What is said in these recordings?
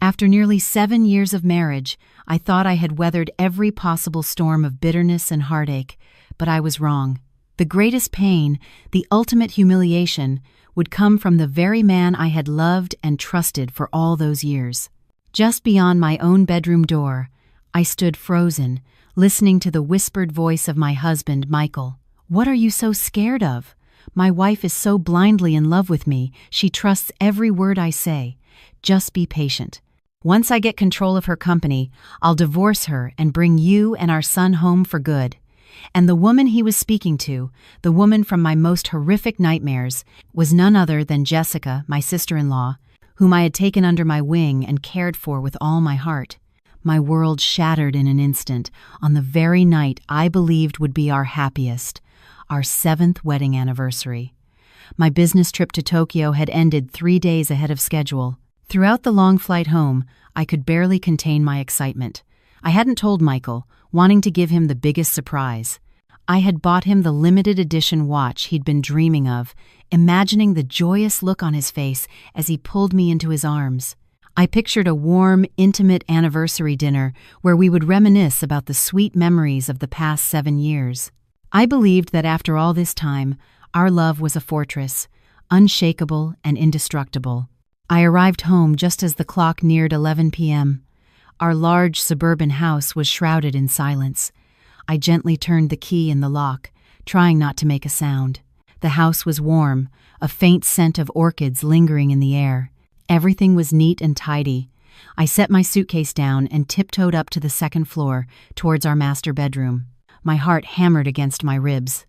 After nearly 7 years of marriage, I thought I had weathered every possible storm of bitterness and heartache, but I was wrong. The greatest pain, the ultimate humiliation, would come from the very man I had loved and trusted for all those years. Just beyond my own bedroom door, I stood frozen, listening to the whispered voice of my husband, Michael. "What are you so scared of? My wife is so blindly in love with me, she trusts every word I say. Just be patient. Once I get control of her company, I'll divorce her and bring you and our son home for good." And the woman he was speaking to, the woman from my most horrific nightmares, was none other than Jessica, my sister-in-law, whom I had taken under my wing and cared for with all my heart. My world shattered in an instant on the very night I believed would be our happiest, our 7th wedding anniversary. My business trip to Tokyo had ended 3 days ahead of schedule. Throughout the long flight home, I could barely contain my excitement. I hadn't told Michael, wanting to give him the biggest surprise. I had bought him the limited edition watch he'd been dreaming of, imagining the joyous look on his face as he pulled me into his arms. I pictured a warm, intimate anniversary dinner where we would reminisce about the sweet memories of the past 7 years. I believed that after all this time, our love was a fortress, unshakable and indestructible. I arrived home just as the clock neared 11 p.m. Our large suburban house was shrouded in silence. I gently turned the key in the lock, trying not to make a sound. The house was warm, a faint scent of orchids lingering in the air. Everything was neat and tidy. I set my suitcase down and tiptoed up to the 2nd floor, towards our master bedroom. My heart hammered against my ribs.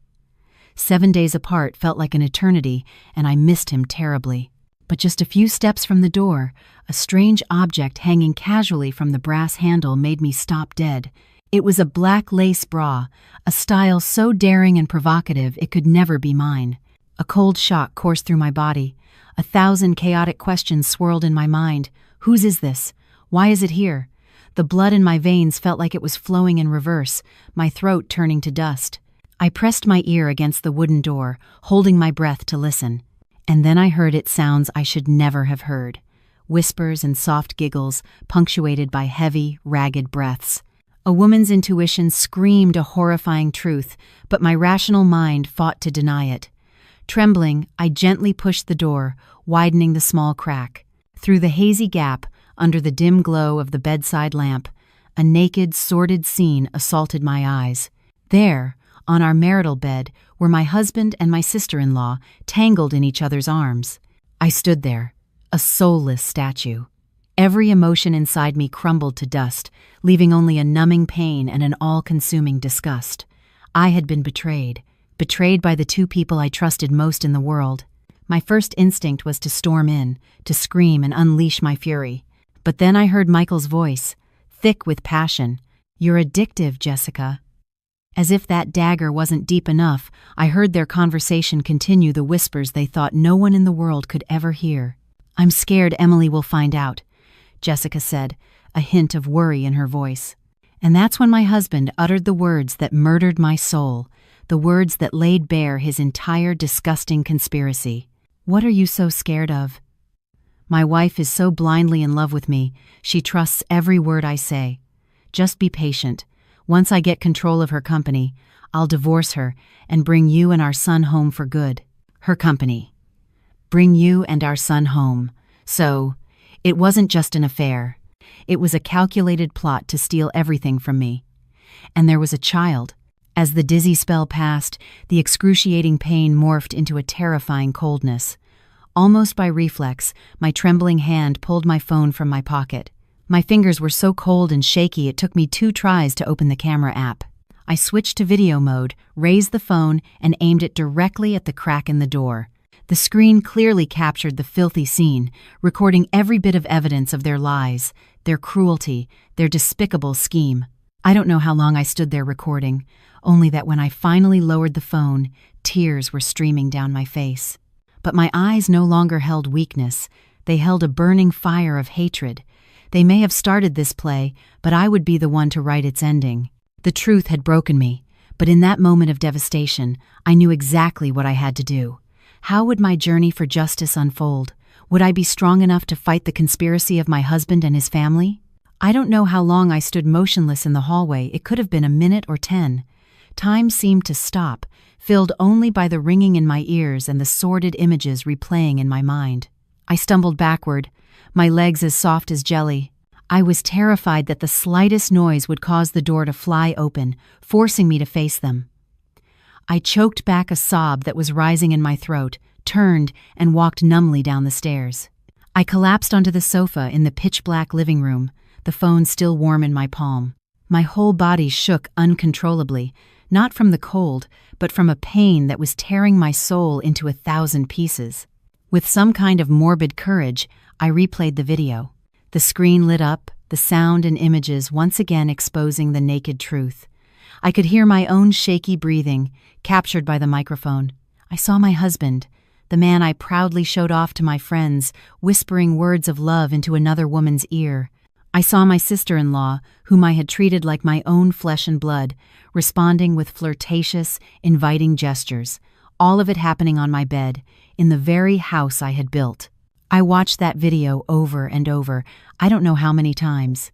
7 days apart felt like an eternity, and I missed him terribly. But just a few steps from the door, a strange object hanging casually from the brass handle made me stop dead. It was a black lace bra, a style so daring and provocative it could never be mine. A cold shock coursed through my body. 1,000 chaotic questions swirled in my mind. Whose is this? Why is it here? The blood in my veins felt like it was flowing in reverse, my throat turning to dust. I pressed my ear against the wooden door, holding my breath to listen. And then I heard its sounds I should never have heard. Whispers and soft giggles, punctuated by heavy, ragged breaths. A woman's intuition screamed a horrifying truth, but my rational mind fought to deny it. Trembling, I gently pushed the door, widening the small crack. Through the hazy gap, under the dim glow of the bedside lamp, a naked, sordid scene assaulted my eyes. There, on our marital bed, were my husband and my sister-in-law, tangled in each other's arms. I stood there, a soulless statue. Every emotion inside me crumbled to dust, leaving only a numbing pain and an all-consuming disgust. I had been betrayed by the 2 people I trusted most in the world. My first instinct was to storm in, to scream and unleash my fury. But then I heard Michael's voice, thick with passion. "You're addictive, Jessica." As if that dagger wasn't deep enough, I heard their conversation continue the whispers they thought no one in the world could ever hear. "I'm scared Emily will find out," Jessica said, a hint of worry in her voice. And that's when my husband uttered the words that murdered my soul, the words that laid bare his entire disgusting conspiracy. "What are you so scared of? My wife is so blindly in love with me, she trusts every word I say. Just be patient. Once I get control of her company, I'll divorce her and bring you and our son home for good." Her company. Bring you and our son home. So, it wasn't just an affair. It was a calculated plot to steal everything from me. And there was a child. As the dizzy spell passed, the excruciating pain morphed into a terrifying coldness. Almost by reflex, my trembling hand pulled my phone from my pocket. My fingers were so cold and shaky it took me 2 tries to open the camera app. I switched to video mode, raised the phone, and aimed it directly at the crack in the door. The screen clearly captured the filthy scene, recording every bit of evidence of their lies, their cruelty, their despicable scheme. I don't know how long I stood there recording, only that when I finally lowered the phone, tears were streaming down my face. But my eyes no longer held weakness. They held a burning fire of hatred. They may have started this play, but I would be the one to write its ending. The truth had broken me, but in that moment of devastation, I knew exactly what I had to do. How would my journey for justice unfold? Would I be strong enough to fight the conspiracy of my husband and his family? I don't know how long I stood motionless in the hallway. It could have been a minute or 10. Time seemed to stop, filled only by the ringing in my ears and the sordid images replaying in my mind. I stumbled backward, my legs as soft as jelly. I was terrified that the slightest noise would cause the door to fly open, forcing me to face them. I choked back a sob that was rising in my throat, turned, and walked numbly down the stairs. I collapsed onto the sofa in the pitch-black living room, the phone still warm in my palm. My whole body shook uncontrollably, not from the cold, but from a pain that was tearing my soul into 1,000 pieces. With some kind of morbid courage, I replayed the video. The screen lit up, the sound and images once again exposing the naked truth. I could hear my own shaky breathing, captured by the microphone. I saw my husband, the man I proudly showed off to my friends, whispering words of love into another woman's ear. I saw my sister-in-law, whom I had treated like my own flesh and blood, responding with flirtatious, inviting gestures, all of it happening on my bed, in the very house I had built. I watched that video over and over, I don't know how many times.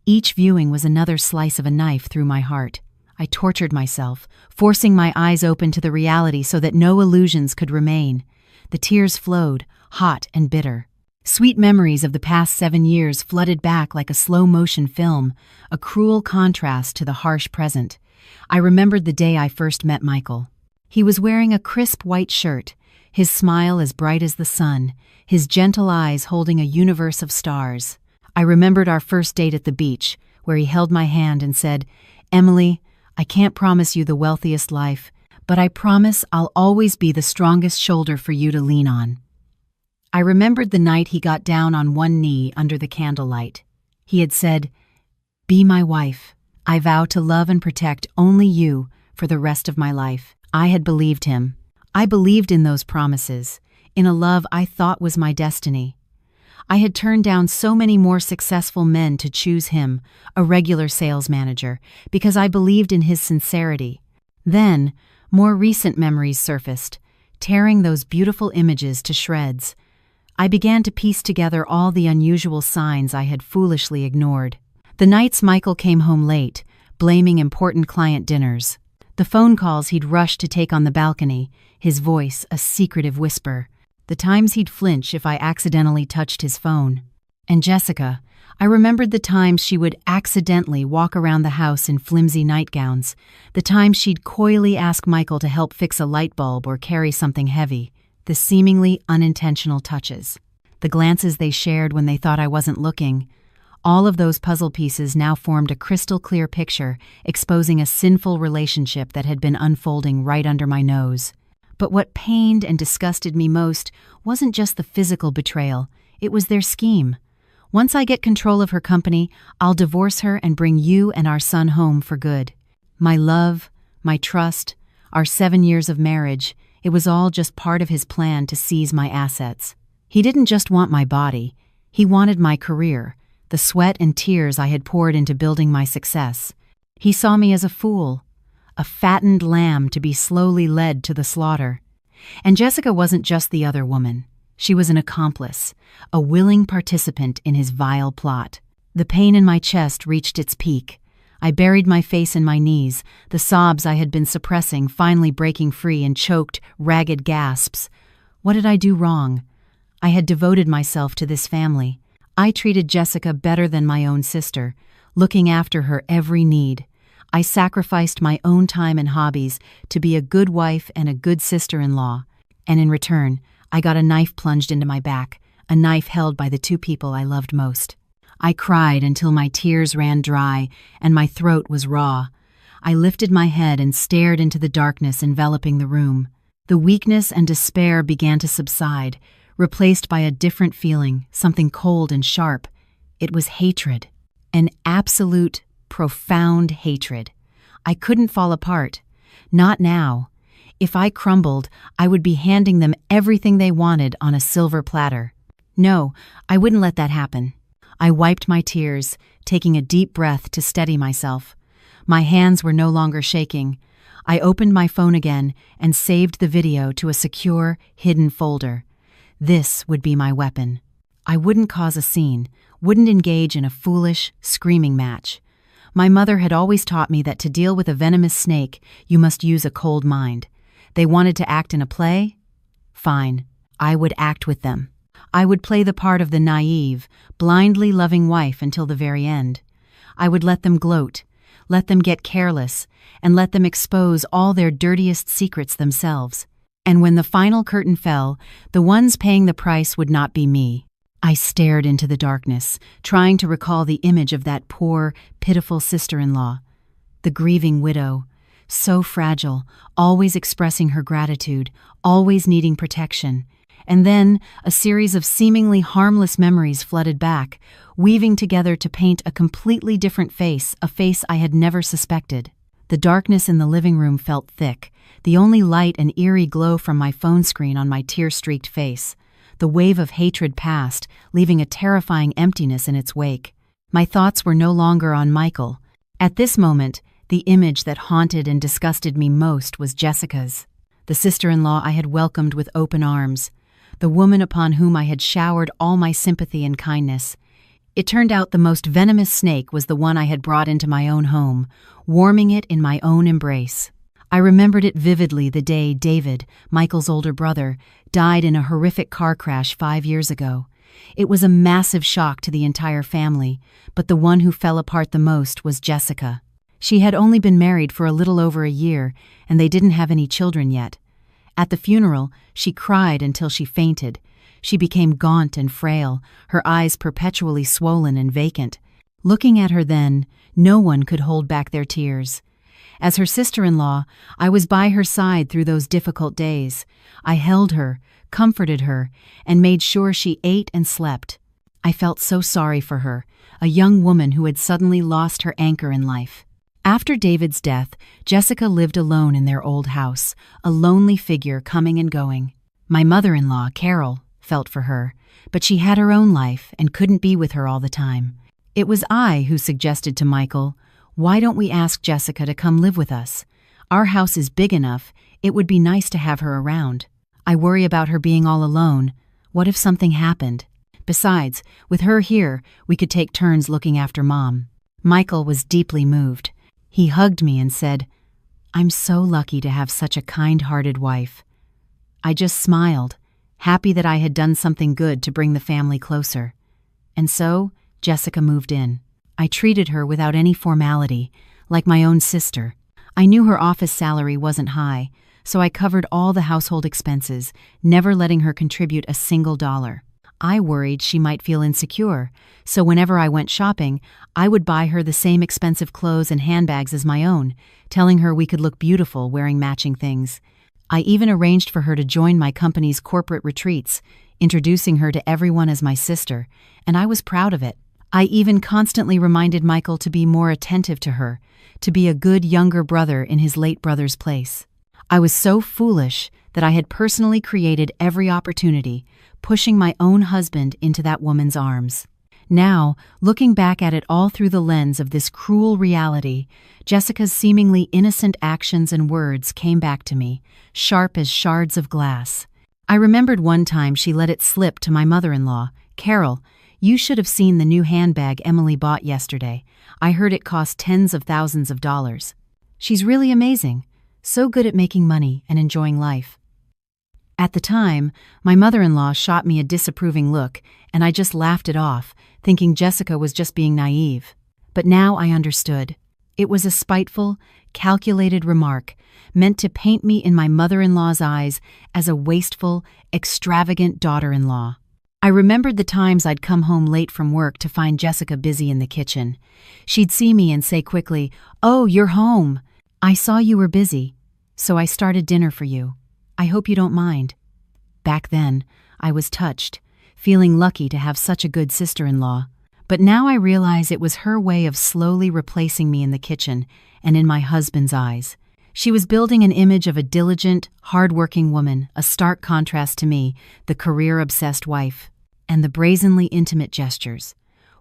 Each viewing was another slice of a knife through my heart. I tortured myself, forcing my eyes open to the reality so that no illusions could remain. The tears flowed, hot and bitter. Sweet memories of the past 7 years flooded back like a slow-motion film, a cruel contrast to the harsh present. I remembered the day I first met Michael. He was wearing a crisp white shirt, his smile as bright as the sun, his gentle eyes holding a universe of stars. I remembered our first date at the beach, where he held my hand and said, "Emily, I can't promise you the wealthiest life, but I promise I'll always be the strongest shoulder for you to lean on." I remembered the night he got down on one knee under the candlelight. He had said, "Be my wife. I vow to love and protect only you for the rest of my life." I had believed him. I believed in those promises, in a love I thought was my destiny. I had turned down so many more successful men to choose him, a regular sales manager, because I believed in his sincerity. Then, more recent memories surfaced, tearing those beautiful images to shreds. I began to piece together all the unusual signs I had foolishly ignored. The nights Michael came home late, blaming important client dinners. The phone calls he'd rush to take on the balcony, his voice a secretive whisper. The times he'd flinch if I accidentally touched his phone. And Jessica, I remembered the times she would accidentally walk around the house in flimsy nightgowns, the times she'd coyly ask Michael to help fix a light bulb or carry something heavy, the seemingly unintentional touches, the glances they shared when they thought I wasn't looking. All of those puzzle pieces now formed a crystal-clear picture, exposing a sinful relationship that had been unfolding right under my nose. But what pained and disgusted me most wasn't just the physical betrayal, it was their scheme. Once I get control of her company, I'll divorce her and bring you and our son home for good. My love, my trust, our 7 years of marriage, it was all just part of his plan to seize my assets. He didn't just want my body, he wanted my career, the sweat and tears I had poured into building my success. He saw me as a fool, a fattened lamb to be slowly led to the slaughter. And Jessica wasn't just the other woman. She was an accomplice, a willing participant in his vile plot. The pain in my chest reached its peak. I buried my face in my knees, the sobs I had been suppressing finally breaking free in choked, ragged gasps. What did I do wrong? I had devoted myself to this family. I treated Jessica better than my own sister, looking after her every need. I sacrificed my own time and hobbies to be a good wife and a good sister-in-law. And in return, I got a knife plunged into my back, a knife held by the two people I loved most. I cried until my tears ran dry and my throat was raw. I lifted my head and stared into the darkness enveloping the room. The weakness and despair began to subside, replaced by a different feeling, something cold and sharp. It was hatred, an absolute, profound hatred. I couldn't fall apart. Not now. If I crumbled, I would be handing them everything they wanted on a silver platter. No, I wouldn't let that happen. I wiped my tears, taking a deep breath to steady myself. My hands were no longer shaking. I opened my phone again and saved the video to a secure, hidden folder. This would be my weapon. I wouldn't cause a scene, wouldn't engage in a foolish, screaming match. My mother had always taught me that to deal with a venomous snake, you must use a cold mind. They wanted to act in a play? Fine, I would act with them. I would play the part of the naive, blindly loving wife until the very end. I would let them gloat, let them get careless, and let them expose all their dirtiest secrets themselves. And when the final curtain fell, the ones paying the price would not be me. I stared into the darkness, trying to recall the image of that poor, pitiful sister-in-law. The grieving widow, so fragile, always expressing her gratitude, always needing protection. And then a series of seemingly harmless memories flooded back, weaving together to paint a completely different face, a face I had never suspected. The darkness in the living room felt thick, the only light an eerie glow from my phone screen on my tear-streaked face. The wave of hatred passed, leaving a terrifying emptiness in its wake. My thoughts were no longer on Michael. At this moment, the image that haunted and disgusted me most was Jessica's, the sister-in-law I had welcomed with open arms, the woman upon whom I had showered all my sympathy and kindness. It turned out the most venomous snake was the one I had brought into my own home, warming it in my own embrace. I remembered it vividly the day David, Michael's older brother, died in a horrific car crash 5 years ago. It was a massive shock to the entire family, but the one who fell apart the most was Jessica. She had only been married for a little over a year, and they didn't have any children yet. At the funeral, she cried until she fainted. She became gaunt and frail, her eyes perpetually swollen and vacant. Looking at her then, no one could hold back their tears. As her sister-in-law, I was by her side through those difficult days. I held her, comforted her, and made sure she ate and slept. I felt so sorry for her, a young woman who had suddenly lost her anchor in life. After David's death, Jessica lived alone in their old house, a lonely figure coming and going. My mother-in-law, Carol, felt for her, but she had her own life and couldn't be with her all the time. It was I who suggested to Michael, "Why don't we ask Jessica to come live with us? Our house is big enough, it would be nice to have her around. I worry about her being all alone. What if something happened? Besides, with her here, we could take turns looking after Mom." Michael was deeply moved. He hugged me and said, "I'm so lucky to have such a kind-hearted wife." I just smiled, happy that I had done something good to bring the family closer. And so, Jessica moved in. I treated her without any formality, like my own sister. I knew her office salary wasn't high, so I covered all the household expenses, never letting her contribute a single dollar. I worried she might feel insecure, so whenever I went shopping, I would buy her the same expensive clothes and handbags as my own, telling her we could look beautiful wearing matching things. I even arranged for her to join my company's corporate retreats, introducing her to everyone as my sister, and I was proud of it. I even constantly reminded Michael to be more attentive to her, to be a good younger brother in his late brother's place. I was so foolish that I had personally created every opportunity, pushing my own husband into that woman's arms. Now, looking back at it all through the lens of this cruel reality, Jessica's seemingly innocent actions and words came back to me, sharp as shards of glass. I remembered one time she let it slip to my mother-in-law, "Carol, you should have seen the new handbag Emily bought yesterday. I heard it cost tens of thousands of dollars. She's really amazing, so good at making money and enjoying life." At the time, my mother-in-law shot me a disapproving look, and I just laughed it off, thinking Jessica was just being naive. But now I understood. It was a spiteful, calculated remark, meant to paint me in my mother-in-law's eyes as a wasteful, extravagant daughter-in-law. I remembered the times I'd come home late from work to find Jessica busy in the kitchen. She'd see me and say quickly, "Oh, you're home. I saw you were busy, so I started dinner for you. I hope you don't mind." Back then, I was touched, feeling lucky to have such a good sister-in-law. But now I realize it was her way of slowly replacing me in the kitchen and in my husband's eyes. She was building an image of a diligent, hard-working woman, a stark contrast to me, the career-obsessed wife, and the brazenly intimate gestures.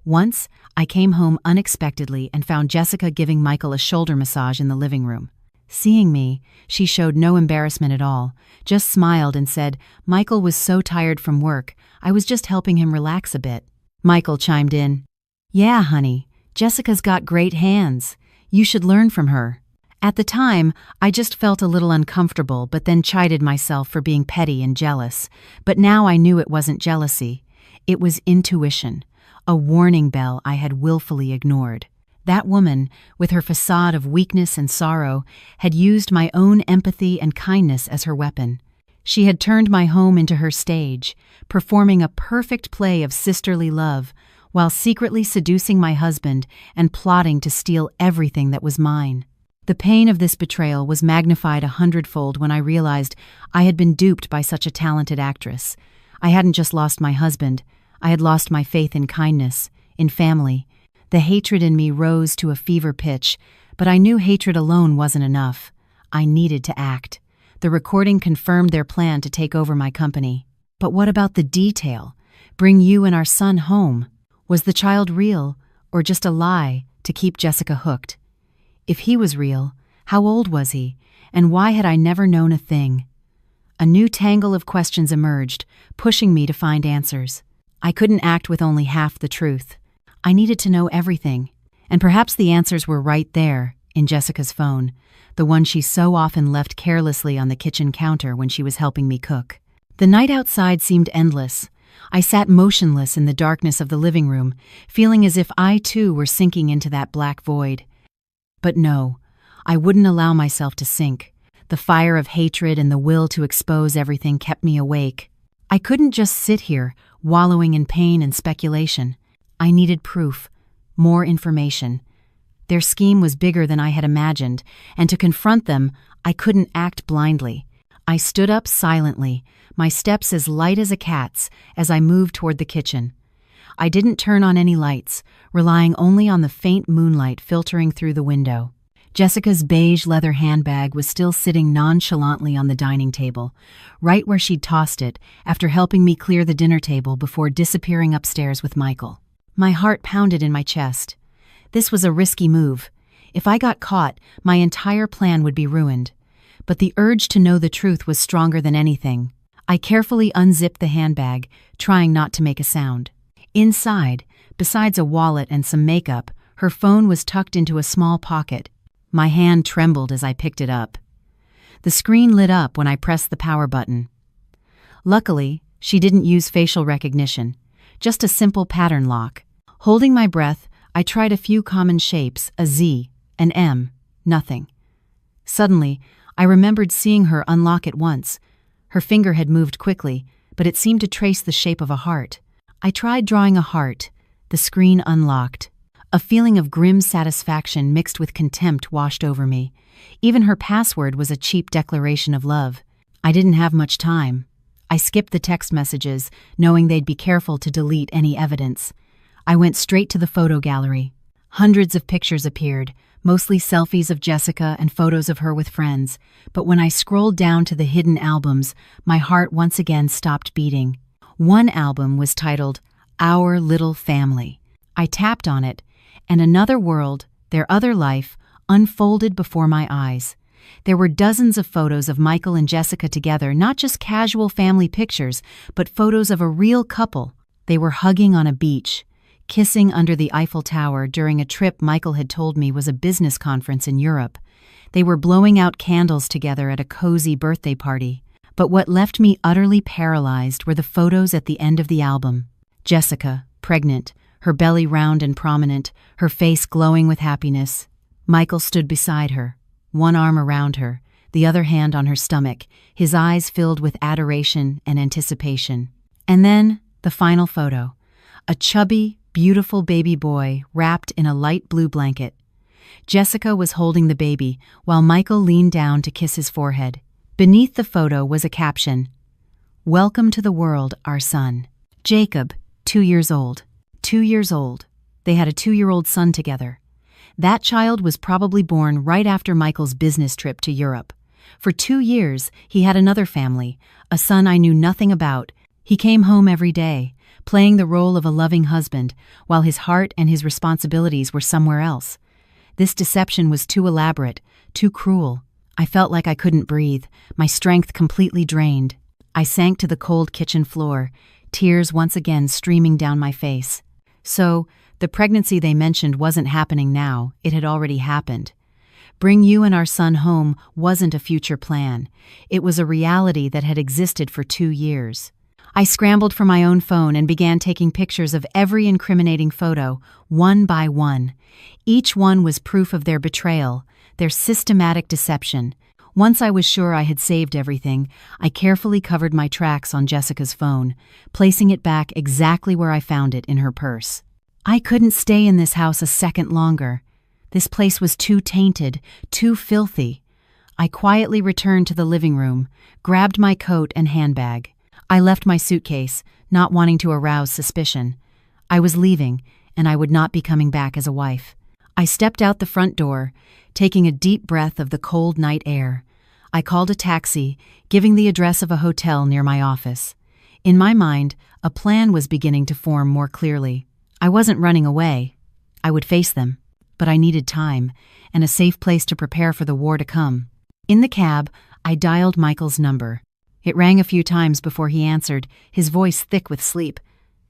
Once, I came home unexpectedly and found Jessica giving Michael a shoulder massage in the living room. Seeing me, she showed no embarrassment at all, just smiled and said, "Michael was so tired from work, I was just helping him relax a bit." Michael chimed in, "Yeah, honey, Jessica's got great hands. You should learn from her." At the time, I just felt a little uncomfortable, but then chided myself for being petty and jealous. But now I knew it wasn't jealousy. It was intuition, a warning bell I had willfully ignored. That woman, with her facade of weakness and sorrow, had used my own empathy and kindness as her weapon. She had turned my home into her stage, performing a perfect play of sisterly love, while secretly seducing my husband and plotting to steal everything that was mine. The pain of this betrayal was magnified 100-fold when I realized I had been duped by such a talented actress. I hadn't just lost my husband, I had lost my faith in kindness, in family. The hatred in me rose to a fever pitch, but I knew hatred alone wasn't enough. I needed to act. The recording confirmed their plan to take over my company. But what about the detail? Bring you and our son home. Was the child real, or just a lie to keep Jessica hooked? If he was real, how old was he, and why had I never known a thing? A new tangle of questions emerged, pushing me to find answers. I couldn't act with only half the truth. I needed to know everything, and perhaps the answers were right there, in Jessica's phone, the one she so often left carelessly on the kitchen counter when she was helping me cook. The night outside seemed endless. I sat motionless in the darkness of the living room, feeling as if I too were sinking into that black void. But no, I wouldn't allow myself to sink. The fire of hatred and the will to expose everything kept me awake. I couldn't just sit here, wallowing in pain and speculation. I needed proof, more information. Their scheme was bigger than I had imagined, and to confront them, I couldn't act blindly. I stood up silently, my steps as light as a cat's, as I moved toward the kitchen. I didn't turn on any lights, relying only on the faint moonlight filtering through the window. Jessica's beige leather handbag was still sitting nonchalantly on the dining table, right where she'd tossed it after helping me clear the dinner table before disappearing upstairs with Michael. My heart pounded in my chest. This was a risky move. If I got caught, my entire plan would be ruined. But the urge to know the truth was stronger than anything. I carefully unzipped the handbag, trying not to make a sound. Inside, besides a wallet and some makeup, her phone was tucked into a small pocket. My hand trembled as I picked it up. The screen lit up when I pressed the power button. Luckily, she didn't use facial recognition, just a simple pattern lock. Holding my breath, I tried a few common shapes, a Z, an M, nothing. Suddenly, I remembered seeing her unlock it once. Her finger had moved quickly, but it seemed to trace the shape of a heart. I tried drawing a heart. The screen unlocked. A feeling of grim satisfaction mixed with contempt washed over me. Even her password was a cheap declaration of love. I didn't have much time. I skipped the text messages, knowing they'd be careful to delete any evidence. I went straight to the photo gallery. Hundreds of pictures appeared, mostly selfies of Jessica and photos of her with friends. But when I scrolled down to the hidden albums, my heart once again stopped beating. One album was titled, Our Little Family. I tapped on it, and another world, their other life, unfolded before my eyes. There were dozens of photos of Michael and Jessica together, not just casual family pictures, but photos of a real couple. They were hugging on a beach, kissing under the Eiffel Tower during a trip Michael had told me was a business conference in Europe. They were blowing out candles together at a cozy birthday party. But what left me utterly paralyzed were the photos at the end of the album. Jessica, pregnant, her belly round and prominent, her face glowing with happiness. Michael stood beside her, one arm around her, the other hand on her stomach, his eyes filled with adoration and anticipation. And then, the final photo. A chubby, beautiful baby boy wrapped in a light blue blanket. Jessica was holding the baby, while Michael leaned down to kiss his forehead. Beneath the photo was a caption, "Welcome to the world, our son." Jacob, 2 years old. 2 years old. They had a 2-year-old son together. That child was probably born right after Michael's business trip to Europe. For 2 years, he had another family, a son I knew nothing about. He came home every day, playing the role of a loving husband, while his heart and his responsibilities were somewhere else. This deception was too elaborate, too cruel. I felt like I couldn't breathe, my strength completely drained. I sank to the cold kitchen floor, tears once again streaming down my face. So, the pregnancy they mentioned wasn't happening now, it had already happened. Bring you and our son home wasn't a future plan. It was a reality that had existed for 2 years. I scrambled for my own phone and began taking pictures of every incriminating photo, one by one. Each one was proof of their betrayal, their systematic deception. Once I was sure I had saved everything, I carefully covered my tracks on Jessica's phone, placing it back exactly where I found it in her purse. I couldn't stay in this house a second longer. This place was too tainted, too filthy. I quietly returned to the living room, grabbed my coat and handbag. I left my suitcase, not wanting to arouse suspicion. I was leaving, and I would not be coming back as a wife. I stepped out the front door, taking a deep breath of the cold night air. I called a taxi, giving the address of a hotel near my office. In my mind, a plan was beginning to form more clearly. I wasn't running away. I would face them. But I needed time, and a safe place to prepare for the war to come. In the cab, I dialed Michael's number. It rang a few times before he answered, his voice thick with sleep.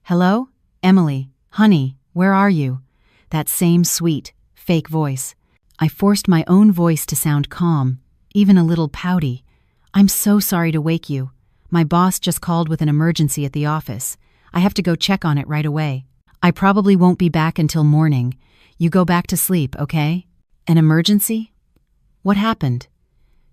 "Hello? Emily, honey, where are you?" That same sweet, fake voice. I forced my own voice to sound calm, even a little pouty. "I'm so sorry to wake you. My boss just called with an emergency at the office. I have to go check on it right away. I probably won't be back until morning. You go back to sleep, okay?" "An emergency? What happened?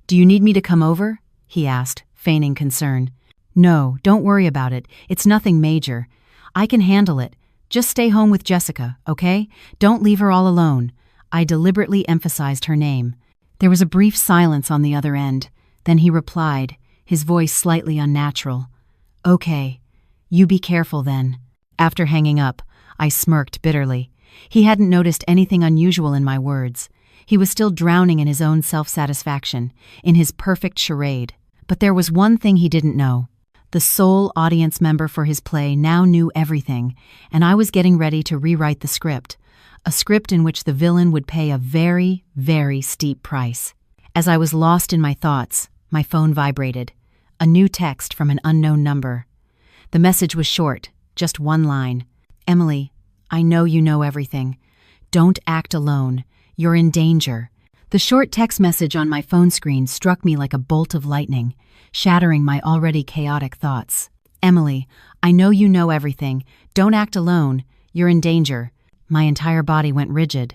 Do you need me to come over?" he asked, feigning concern. "No, don't worry about it. It's nothing major. I can handle it. Just stay home with Jessica, okay? Don't leave her all alone." I deliberately emphasized her name. There was a brief silence on the other end. Then he replied, his voice slightly unnatural. "Okay. You be careful then." After hanging up, I smirked bitterly. He hadn't noticed anything unusual in my words. He was still drowning in his own self-satisfaction, in his perfect charade. But there was one thing he didn't know. The sole audience member for his play now knew everything, and I was getting ready to rewrite the script. A script in which the villain would pay a very, very steep price. As I was lost in my thoughts, my phone vibrated. A new text from an unknown number. The message was short, just one line. "Emily, I know you know everything. Don't act alone. You're in danger." The short text message on my phone screen struck me like a bolt of lightning, shattering my already chaotic thoughts. "Emily, I know you know everything. Don't act alone. You're in danger." My entire body went rigid.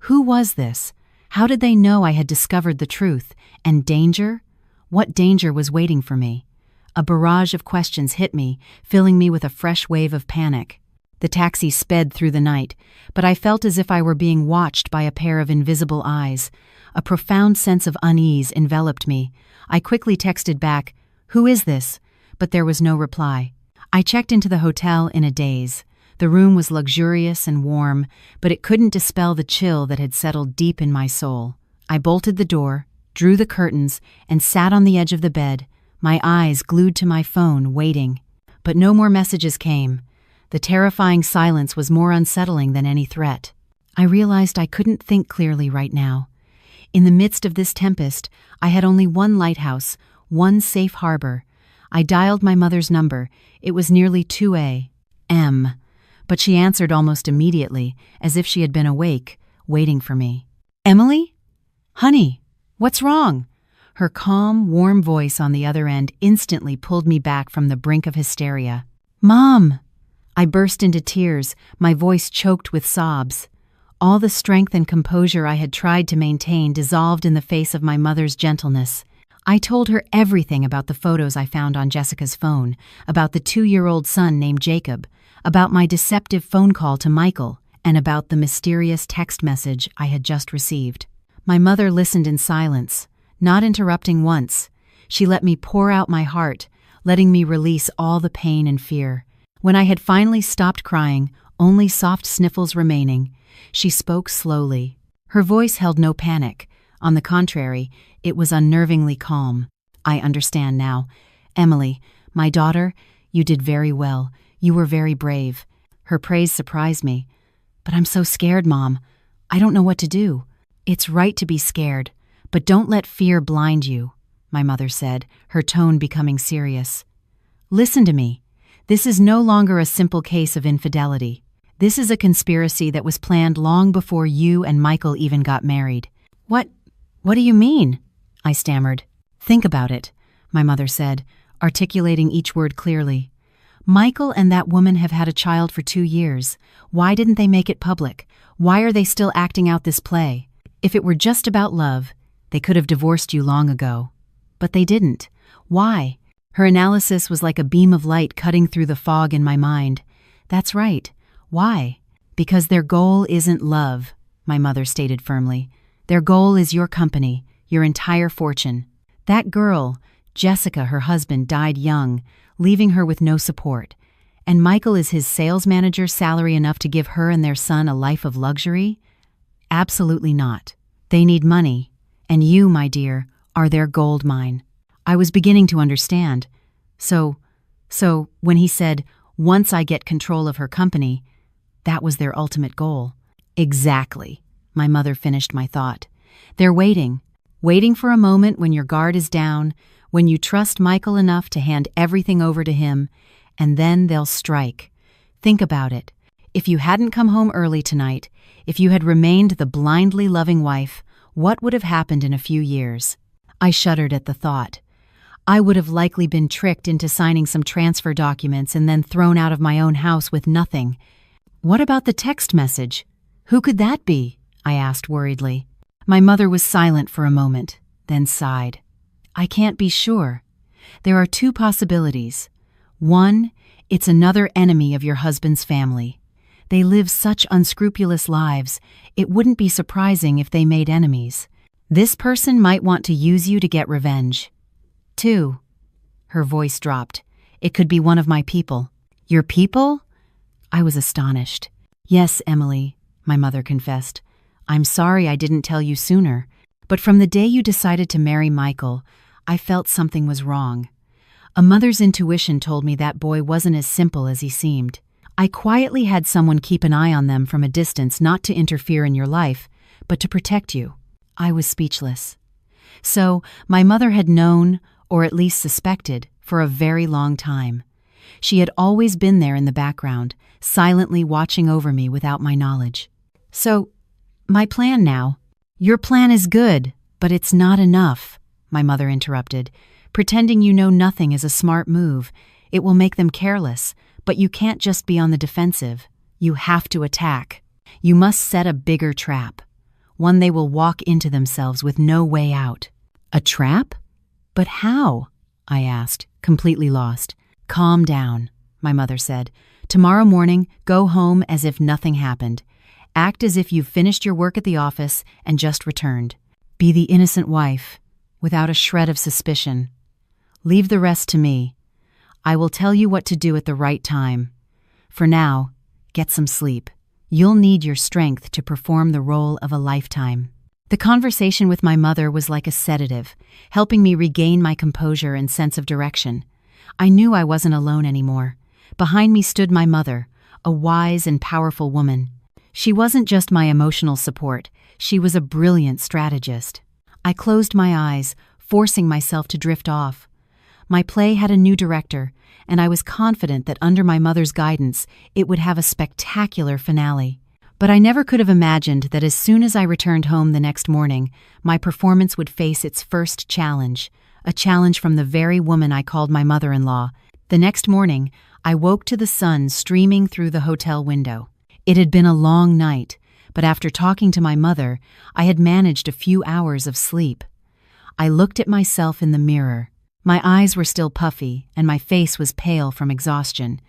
Who was this? How did they know I had discovered the truth? And danger? What danger was waiting for me? A barrage of questions hit me, filling me with a fresh wave of panic. The taxi sped through the night, but I felt as if I were being watched by a pair of invisible eyes. A profound sense of unease enveloped me. I quickly texted back, "Who is this?" But there was no reply. I checked into the hotel in a daze. The room was luxurious and warm, but it couldn't dispel the chill that had settled deep in my soul. I bolted the door, drew the curtains, and sat on the edge of the bed, my eyes glued to my phone, waiting. But no more messages came. The terrifying silence was more unsettling than any threat. I realized I couldn't think clearly right now. In the midst of this tempest, I had only one lighthouse, one safe harbor. I dialed my mother's number. It was nearly 2 a.m., but she answered almost immediately, as if she had been awake, waiting for me. "Emily? Honey, what's wrong?" Her calm, warm voice on the other end instantly pulled me back from the brink of hysteria. "Mom!" I burst into tears, my voice choked with sobs. All the strength and composure I had tried to maintain dissolved in the face of my mother's gentleness. I told her everything about the photos I found on Jessica's phone, about the 2-year-old son named Jacob, about my deceptive phone call to Michael, and about the mysterious text message I had just received. My mother listened in silence, not interrupting once. She let me pour out my heart, letting me release all the pain and fear. When I had finally stopped crying, only soft sniffles remaining, she spoke slowly. Her voice held no panic. On the contrary, it was unnervingly calm. "I understand now. Emily, my daughter, you did very well. You were very brave." Her praise surprised me. "But I'm so scared, Mom. I don't know what to do." "It's right to be scared, But don't let fear blind you, my mother said, her tone becoming serious. Listen to me. This is no longer a simple case of infidelity. This is a conspiracy that was planned long before you and Michael even got married. What do you mean? I stammered. Think about it, my mother said, articulating each word clearly. Michael and that woman have had a child for 2 years. Why didn't they make it public? Why are they still acting out this play? If it were just about love, they could have divorced you long ago. But they didn't. Why? Her analysis was like a beam of light cutting through the fog in my mind. That's right. Why? Because their goal isn't love, my mother stated firmly. Their goal is your company, your entire fortune. That girl, Jessica, her husband, died young, leaving her with no support. And Michael is his sales manager, salary enough to give her and their son a life of luxury? Absolutely not. They need money, and you, my dear, are their gold mine. I was beginning to understand. So when he said, once I get control of her company, that was their ultimate goal. Exactly, my mother finished my thought. They're waiting for a moment when your guard is down, when you trust Michael enough to hand everything over to him, and then they'll strike. Think about it. If you hadn't come home early tonight, if you had remained the blindly loving wife, what would have happened in a few years? I shuddered at the thought. I would have likely been tricked into signing some transfer documents and then thrown out of my own house with nothing. What about the text message? Who could that be? I asked worriedly. My mother was silent for a moment, then sighed. I can't be sure. There are 2 possibilities. One, it's another enemy of your husband's family. They live such unscrupulous lives, it wouldn't be surprising if they made enemies. This person might want to use you to get revenge. 2. Her voice dropped. It could be one of my people. Your people? I was astonished. Yes, Emily, my mother confessed. I'm sorry I didn't tell you sooner, but from the day you decided to marry Michael, I felt something was wrong. A mother's intuition told me that boy wasn't as simple as he seemed. I quietly had someone keep an eye on them from a distance, not to interfere in your life, but to protect you. I was speechless. So, my mother had known, or at least suspected, for a very long time. She had always been there in the background, silently watching over me without my knowledge. So, my plan now. Your plan is good, but it's not enough, my mother interrupted. Pretending you know nothing is a smart move. It will make them careless, but you can't just be on the defensive. You have to attack. You must set a bigger trap. One they will walk into themselves with no way out. A trap? But how? I asked, completely lost. Calm down, my mother said. Tomorrow morning, go home as if nothing happened. Act as if you've finished your work at the office and just returned. Be the innocent wife, without a shred of suspicion. Leave the rest to me. I will tell you what to do at the right time. For now, get some sleep. You'll need your strength to perform the role of a lifetime. The conversation with my mother was like a sedative, helping me regain my composure and sense of direction. I knew I wasn't alone anymore. Behind me stood my mother, a wise and powerful woman. She wasn't just my emotional support, she was a brilliant strategist. I closed my eyes, forcing myself to drift off. My play had a new director, and I was confident that under my mother's guidance, it would have a spectacular finale. But I never could have imagined that as soon as I returned home the next morning, my performance would face its first challenge, a challenge from the very woman I called my mother-in-law. The next morning, I woke to the sun streaming through the hotel window. It had been a long night, but after talking to my mother, I had managed a few hours of sleep. I looked at myself in the mirror. My eyes were still puffy, and my face was pale from exhaustion,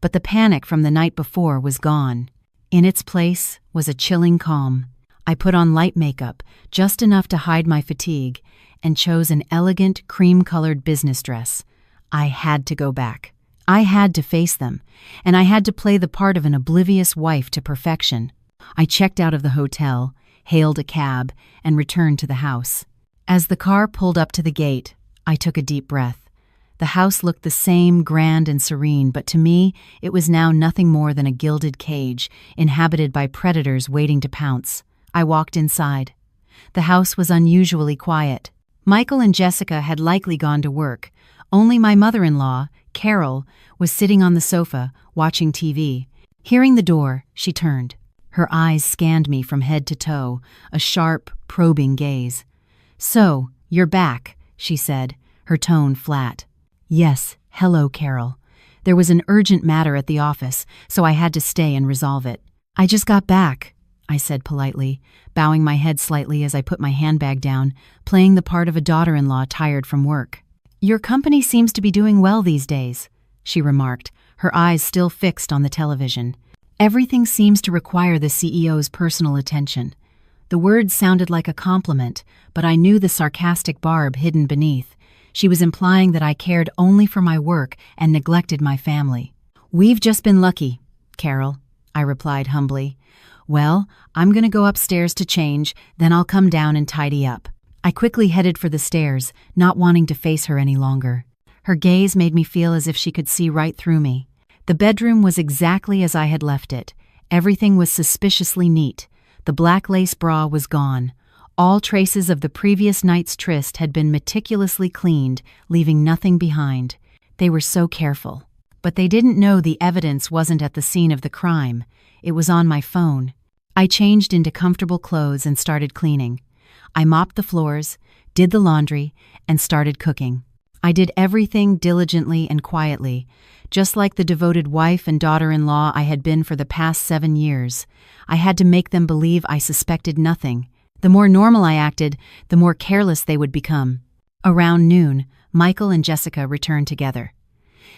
but the panic from the night before was gone. In its place was a chilling calm. I put on light makeup, just enough to hide my fatigue, and chose an elegant, cream-colored business dress. I had to go back. I had to face them, and I had to play the part of an oblivious wife to perfection. I checked out of the hotel, hailed a cab, and returned to the house. As the car pulled up to the gate, I took a deep breath. The house looked the same, grand and serene, but to me, it was now nothing more than a gilded cage, inhabited by predators waiting to pounce. I walked inside. The house was unusually quiet. Michael and Jessica had likely gone to work. Only my mother-in-law, Carol, was sitting on the sofa, watching TV. Hearing the door, she turned. Her eyes scanned me from head to toe, a sharp, probing gaze. "So, you're back," she said, her tone flat. "Yes, hello, Carol. There was an urgent matter at the office, so I had to stay and resolve it." "I just got back," I said politely, bowing my head slightly as I put my handbag down, playing the part of a daughter-in-law tired from work. "Your company seems to be doing well these days," she remarked, her eyes still fixed on the television. "Everything seems to require the CEO's personal attention." The words sounded like a compliment, but I knew the sarcastic barb hidden beneath. She was implying that I cared only for my work and neglected my family. "We've just been lucky, Carol," I replied humbly. "Well, I'm going to go upstairs to change, then I'll come down and tidy up." I quickly headed for the stairs, not wanting to face her any longer. Her gaze made me feel as if she could see right through me. The bedroom was exactly as I had left it. Everything was suspiciously neat. The black lace bra was gone. All traces of the previous night's tryst had been meticulously cleaned, leaving nothing behind. They were so careful. But they didn't know the evidence wasn't at the scene of the crime. It was on my phone. I changed into comfortable clothes and started cleaning. I mopped the floors, did the laundry, and started cooking. I did everything diligently and quietly, just like the devoted wife and daughter-in-law I had been for the past 7 years. I had to make them believe I suspected nothing. The more normal I acted, the more careless they would become. Around noon, Michael and Jessica returned together.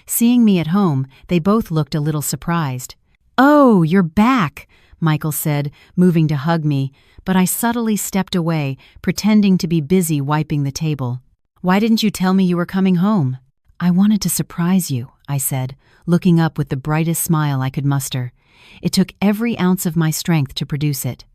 Seeing me at home, they both looked a little surprised. "Oh, you're back," Michael said, moving to hug me, but I subtly stepped away, pretending to be busy wiping the table. "Why didn't you tell me you were coming home?" "I wanted to surprise you," I said, looking up with the brightest smile I could muster. It took every ounce of my strength to produce it.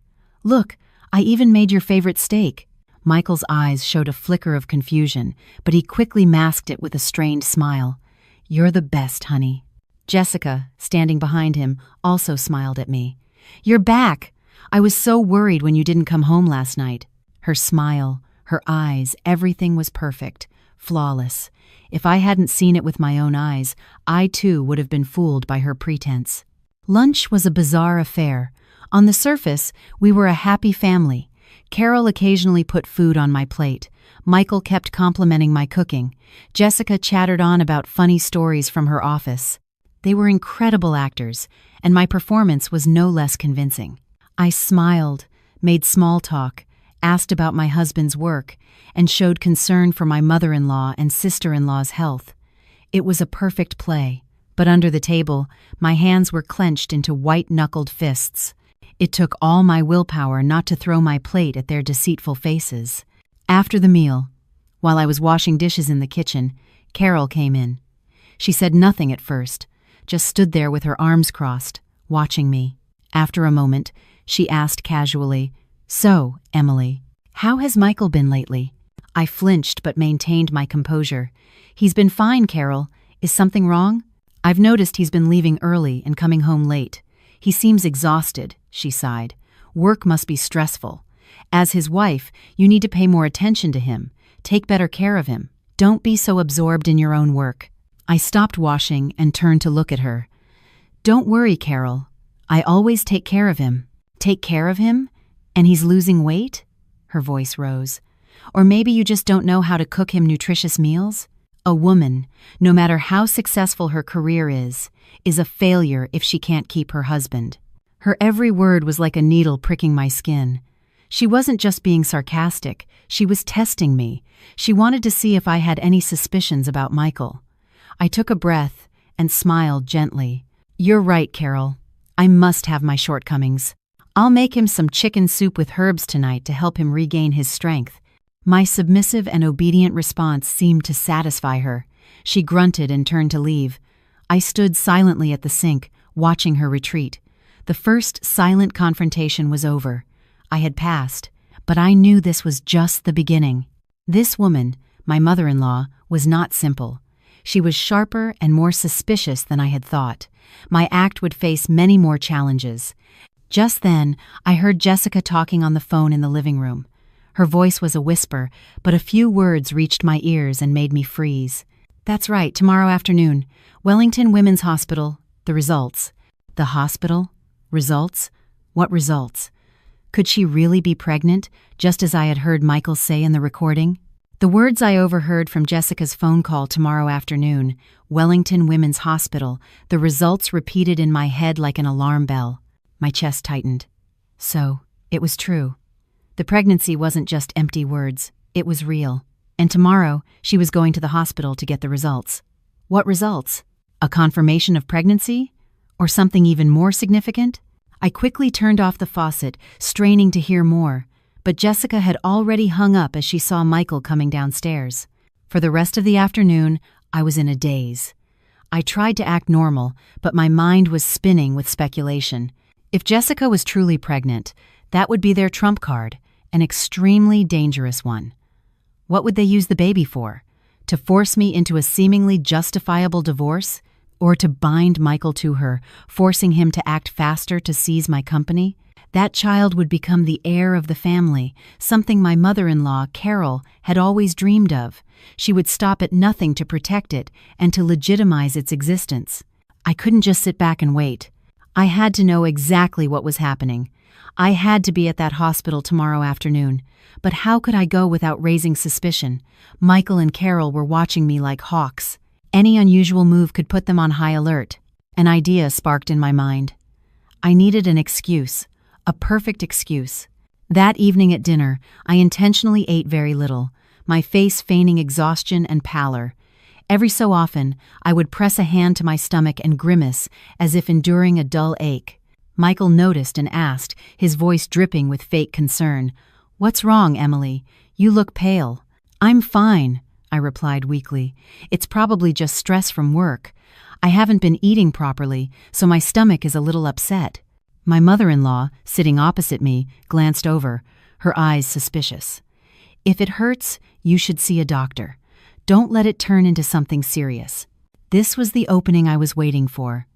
"Look, I even made your favorite steak." Michael's eyes showed a flicker of confusion, but he quickly masked it with a strained smile. "You're the best, honey." Jessica, standing behind him, also smiled at me. "You're back! I was so worried when you didn't come home last night." Her smile, her eyes, everything was perfect, flawless. If I hadn't seen it with my own eyes, I too would have been fooled by her pretense. Lunch was a bizarre affair. On the surface, we were a happy family. Carol occasionally put food on my plate. Michael kept complimenting my cooking. Jessica chattered on about funny stories from her office. They were incredible actors, and my performance was no less convincing. I smiled, made small talk, asked about my husband's work, and showed concern for my mother-in-law and sister-in-law's health. It was a perfect play, but under the table, my hands were clenched into white-knuckled fists. It took all my willpower not to throw my plate at their deceitful faces. After the meal, while I was washing dishes in the kitchen, Carol came in. She said nothing at first, just stood there with her arms crossed, watching me. After a moment, she asked casually, "So, Emily, how has Michael been lately?" I flinched but maintained my composure. "He's been fine, Carol. Is something wrong?" "I've noticed he's been leaving early and coming home late. He seems exhausted," she sighed. "Work must be stressful. As his wife, you need to pay more attention to him. Take better care of him. Don't be so absorbed in your own work." I stopped washing and turned to look at her. "Don't worry, Carol. I always take care of him." "Take care of him? And he's losing weight?" Her voice rose. "Or maybe you just don't know how to cook him nutritious meals?" A woman, no matter how successful her career is a failure if she can't keep her husband. Her every word was like a needle pricking my skin. She wasn't just being sarcastic, she was testing me. She wanted to see if I had any suspicions about Michael. I took a breath and smiled gently. "You're right, Carol. I must have my shortcomings. I'll make him some chicken soup with herbs tonight to help him regain his strength." My submissive and obedient response seemed to satisfy her. She grunted and turned to leave. I stood silently at the sink, watching her retreat. The first silent confrontation was over. I had passed, but I knew this was just the beginning. This woman, my mother-in-law, was not simple. She was sharper and more suspicious than I had thought. My act would face many more challenges. Just then, I heard Jessica talking on the phone in the living room. Her voice was a whisper, but a few words reached my ears and made me freeze. "That's right, tomorrow afternoon. Wellington Women's Hospital. The results." The hospital? Results? What results? Could she really be pregnant, just as I had heard Michael say in the recording? The words I overheard from Jessica's phone call tomorrow afternoon, Wellington Women's Hospital, the results repeated in my head like an alarm bell. My chest tightened. So, it was true. The pregnancy wasn't just empty words, it was real. And tomorrow, she was going to the hospital to get the results. What results? A confirmation of pregnancy? Or something even more significant? I quickly turned off the faucet, straining to hear more, but Jessica had already hung up as she saw Michael coming downstairs. For the rest of the afternoon, I was in a daze. I tried to act normal, but my mind was spinning with speculation. If Jessica was truly pregnant, that would be their trump card, an extremely dangerous one. What would they use the baby for? To force me into a seemingly justifiable divorce? Or to bind Michael to her, forcing him to act faster to seize my company? That child would become the heir of the family, something my mother-in-law, Carol, had always dreamed of. She would stop at nothing to protect it and to legitimize its existence. I couldn't just sit back and wait. I had to know exactly what was happening. I had to be at that hospital tomorrow afternoon. But how could I go without raising suspicion? Michael and Carol were watching me like hawks. Any unusual move could put them on high alert. An idea sparked in my mind. I needed an excuse, a perfect excuse. That evening at dinner, I intentionally ate very little, my face feigning exhaustion and pallor. Every so often, I would press a hand to my stomach and grimace as if enduring a dull ache. Michael noticed and asked, his voice dripping with fake concern, "What's wrong, Emily? You look pale." "I'm fine," I replied weakly. "It's probably just stress from work. I haven't been eating properly, so my stomach is a little upset." My mother-in-law, sitting opposite me, glanced over, her eyes suspicious. "If it hurts, you should see a doctor. Don't let it turn into something serious." This was the opening I was waiting for.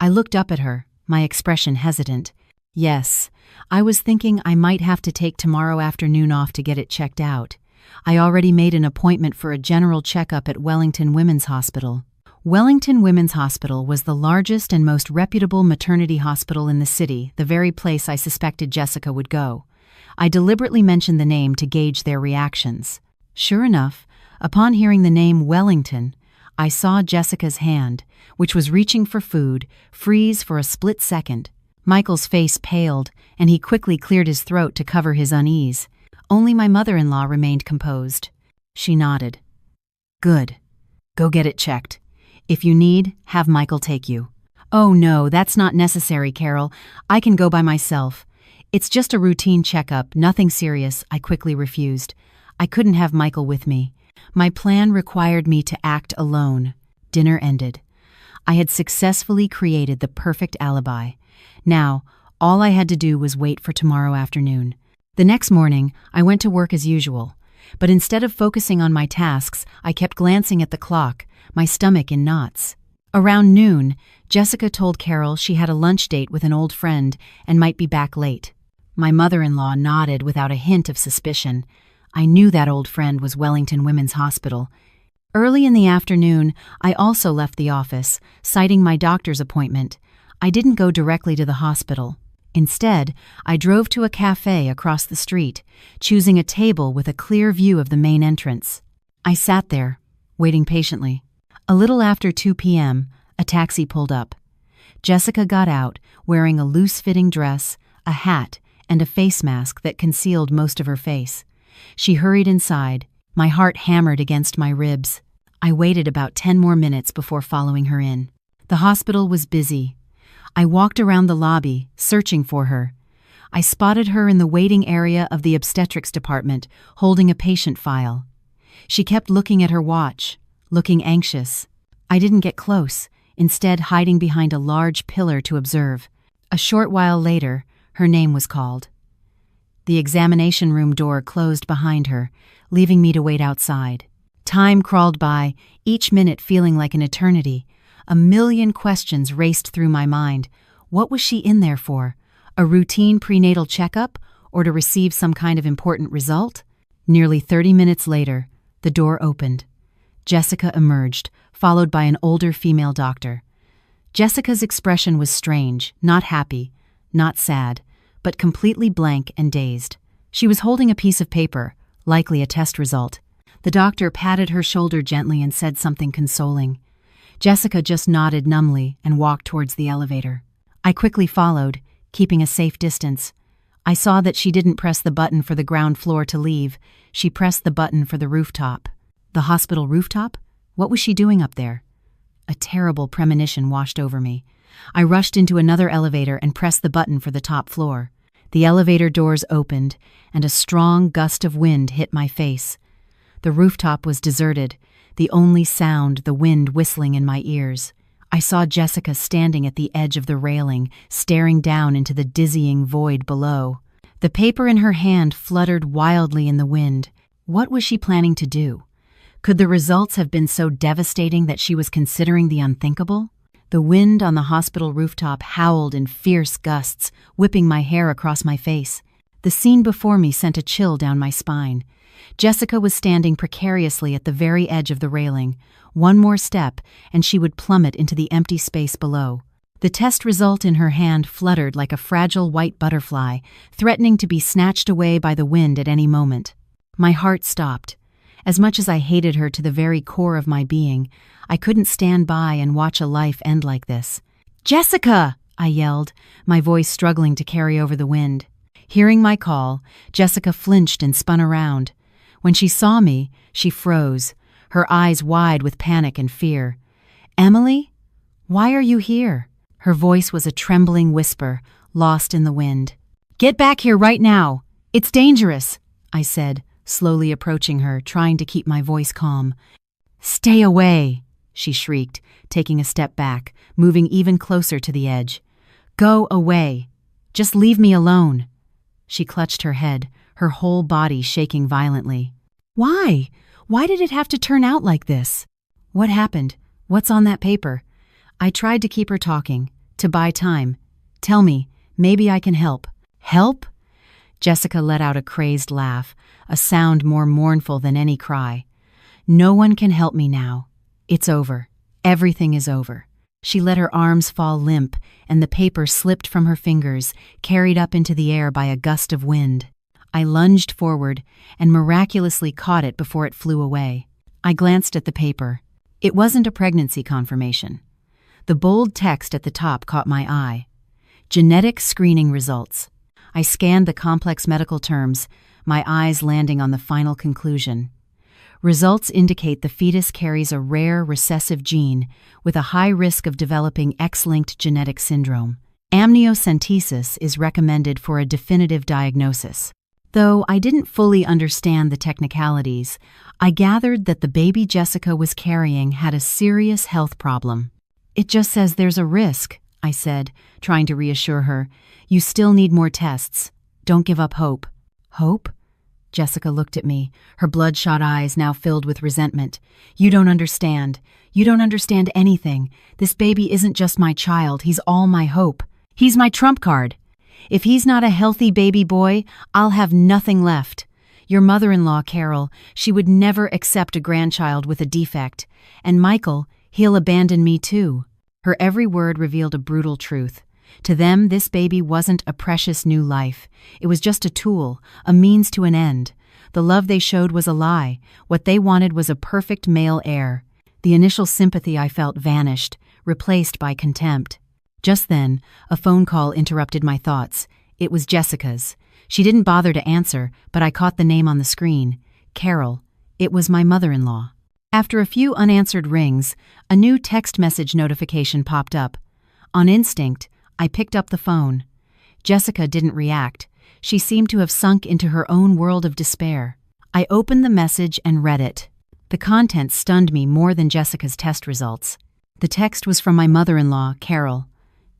I looked up at her, my expression hesitant. Yes, I was thinking I might have to take tomorrow afternoon off to get it checked out. I already made an appointment for a general checkup at Wellington Women's Hospital. Wellington Women's Hospital was the largest and most reputable maternity hospital in the city, the very place I suspected Jessica would go. I deliberately mentioned the name to gauge their reactions. Sure enough, upon hearing the name Wellington, I saw Jessica's hand, which was reaching for food, freeze for a split second. Michael's face paled, and he quickly cleared his throat to cover his unease. Only my mother-in-law remained composed. She nodded. "Good. Go get it checked. If you need, have Michael take you." "Oh no, that's not necessary, Carol. I can go by myself. It's just a routine checkup, nothing serious," I quickly refused. I couldn't have Michael with me. My plan required me to act alone. Dinner ended. I had successfully created the perfect alibi. Now, all I had to do was wait for tomorrow afternoon. The next morning, I went to work as usual. But instead of focusing on my tasks, I kept glancing at the clock, my stomach in knots. Around noon, Jessica told Carol she had a lunch date with an old friend and might be back late. My mother-in-law nodded without a hint of suspicion. I knew that old friend was Wellington Women's Hospital. Early in the afternoon, I also left the office, citing my doctor's appointment. I didn't go directly to the hospital. Instead, I drove to a cafe across the street, choosing a table with a clear view of the main entrance. I sat there, waiting patiently. A little after 2 p.m., a taxi pulled up. Jessica got out, wearing a loose-fitting dress, a hat, and a face mask that concealed most of her face. She hurried inside. My heart hammered against my ribs. I waited about 10 more minutes before following her in. The hospital was busy. I walked around the lobby, searching for her. I spotted her in the waiting area of the obstetrics department, holding a patient file. She kept looking at her watch, looking anxious. I didn't get close, instead hiding behind a large pillar to observe. A short while later, her name was called. The examination room door closed behind her, leaving me to wait outside. Time crawled by, each minute feeling like an eternity. A million questions raced through my mind. What was she in there for? A routine prenatal checkup? or to receive some kind of important result? Nearly 30 minutes later, the door opened. Jessica emerged, followed by an older female doctor. Jessica's expression was strange, not happy, not sad, but completely blank and dazed. She was holding a piece of paper, likely a test result. The doctor patted her shoulder gently and said something consoling. Jessica just nodded numbly and walked towards the elevator. I quickly followed, keeping a safe distance. I saw that she didn't press the button for the ground floor to leave. She pressed the button for the rooftop. The hospital rooftop? What was she doing up there? A terrible premonition washed over me. I rushed into another elevator and pressed the button for the top floor. The elevator doors opened, and a strong gust of wind hit my face. The rooftop was deserted, the only sound the wind whistling in my ears. I saw Jessica standing at the edge of the railing, staring down into the dizzying void below. The paper in her hand fluttered wildly in the wind. What was she planning to do? Could the results have been so devastating that she was considering the unthinkable? The wind on the hospital rooftop howled in fierce gusts, whipping my hair across my face. The scene before me sent a chill down my spine. Jessica was standing precariously at the very edge of the railing. One more step, and she would plummet into the empty space below. The test result in her hand fluttered like a fragile white butterfly, threatening to be snatched away by the wind at any moment. My heart stopped. As much as I hated her to the very core of my being, I couldn't stand by and watch a life end like this. "Jessica!" I yelled, my voice struggling to carry over the wind. Hearing my call, Jessica flinched and spun around. When she saw me, she froze, her eyes wide with panic and fear. "Emily? Why are you here?" Her voice was a trembling whisper, lost in the wind. "Get back here right now! It's dangerous!" I said, slowly approaching her, trying to keep my voice calm. "Stay away!" she shrieked, taking a step back, moving even closer to the edge. "Go away! Just leave me alone!" She clutched her head, her whole body shaking violently. "Why? Why did it have to turn out like this? What happened? What's on that paper?" I tried to keep her talking, to buy time. "Tell me, maybe I can help." "Help?" Jessica let out a crazed laugh, a sound more mournful than any cry. "No one can help me now. It's over. Everything is over." She let her arms fall limp, and the paper slipped from her fingers, carried up into the air by a gust of wind. I lunged forward and miraculously caught it before it flew away. I glanced at the paper. It wasn't a pregnancy confirmation. The bold text at the top caught my eye. Genetic screening results. I scanned the complex medical terms, my eyes landing on the final conclusion. Results indicate the fetus carries a rare recessive gene with a high risk of developing X-linked genetic syndrome. Amniocentesis is recommended for a definitive diagnosis. Though I didn't fully understand the technicalities, I gathered that the baby Jessica was carrying had a serious health problem. "It just says there's a risk," I said, trying to reassure her. "You still need more tests. Don't give up hope." "Hope?" Jessica looked at me, her bloodshot eyes now filled with resentment. "You don't understand. You don't understand anything. This baby isn't just my child, he's all my hope. He's my trump card. If he's not a healthy baby boy, I'll have nothing left. Your mother-in-law, Carol, she would never accept a grandchild with a defect. And Michael, he'll abandon me too." Her every word revealed a brutal truth. To them, this baby wasn't a precious new life. It was just a tool, a means to an end. The love they showed was a lie. What they wanted was a perfect male heir. The initial sympathy I felt vanished, replaced by contempt. Just then, a phone call interrupted my thoughts. It was Jessica's. She didn't bother to answer, but I caught the name on the screen. Carol. It was my mother-in-law. After a few unanswered rings, a new text message notification popped up. On instinct, I picked up the phone. Jessica didn't react. She seemed to have sunk into her own world of despair. I opened the message and read it. The content stunned me more than Jessica's test results. The text was from my mother-in-law, Carol.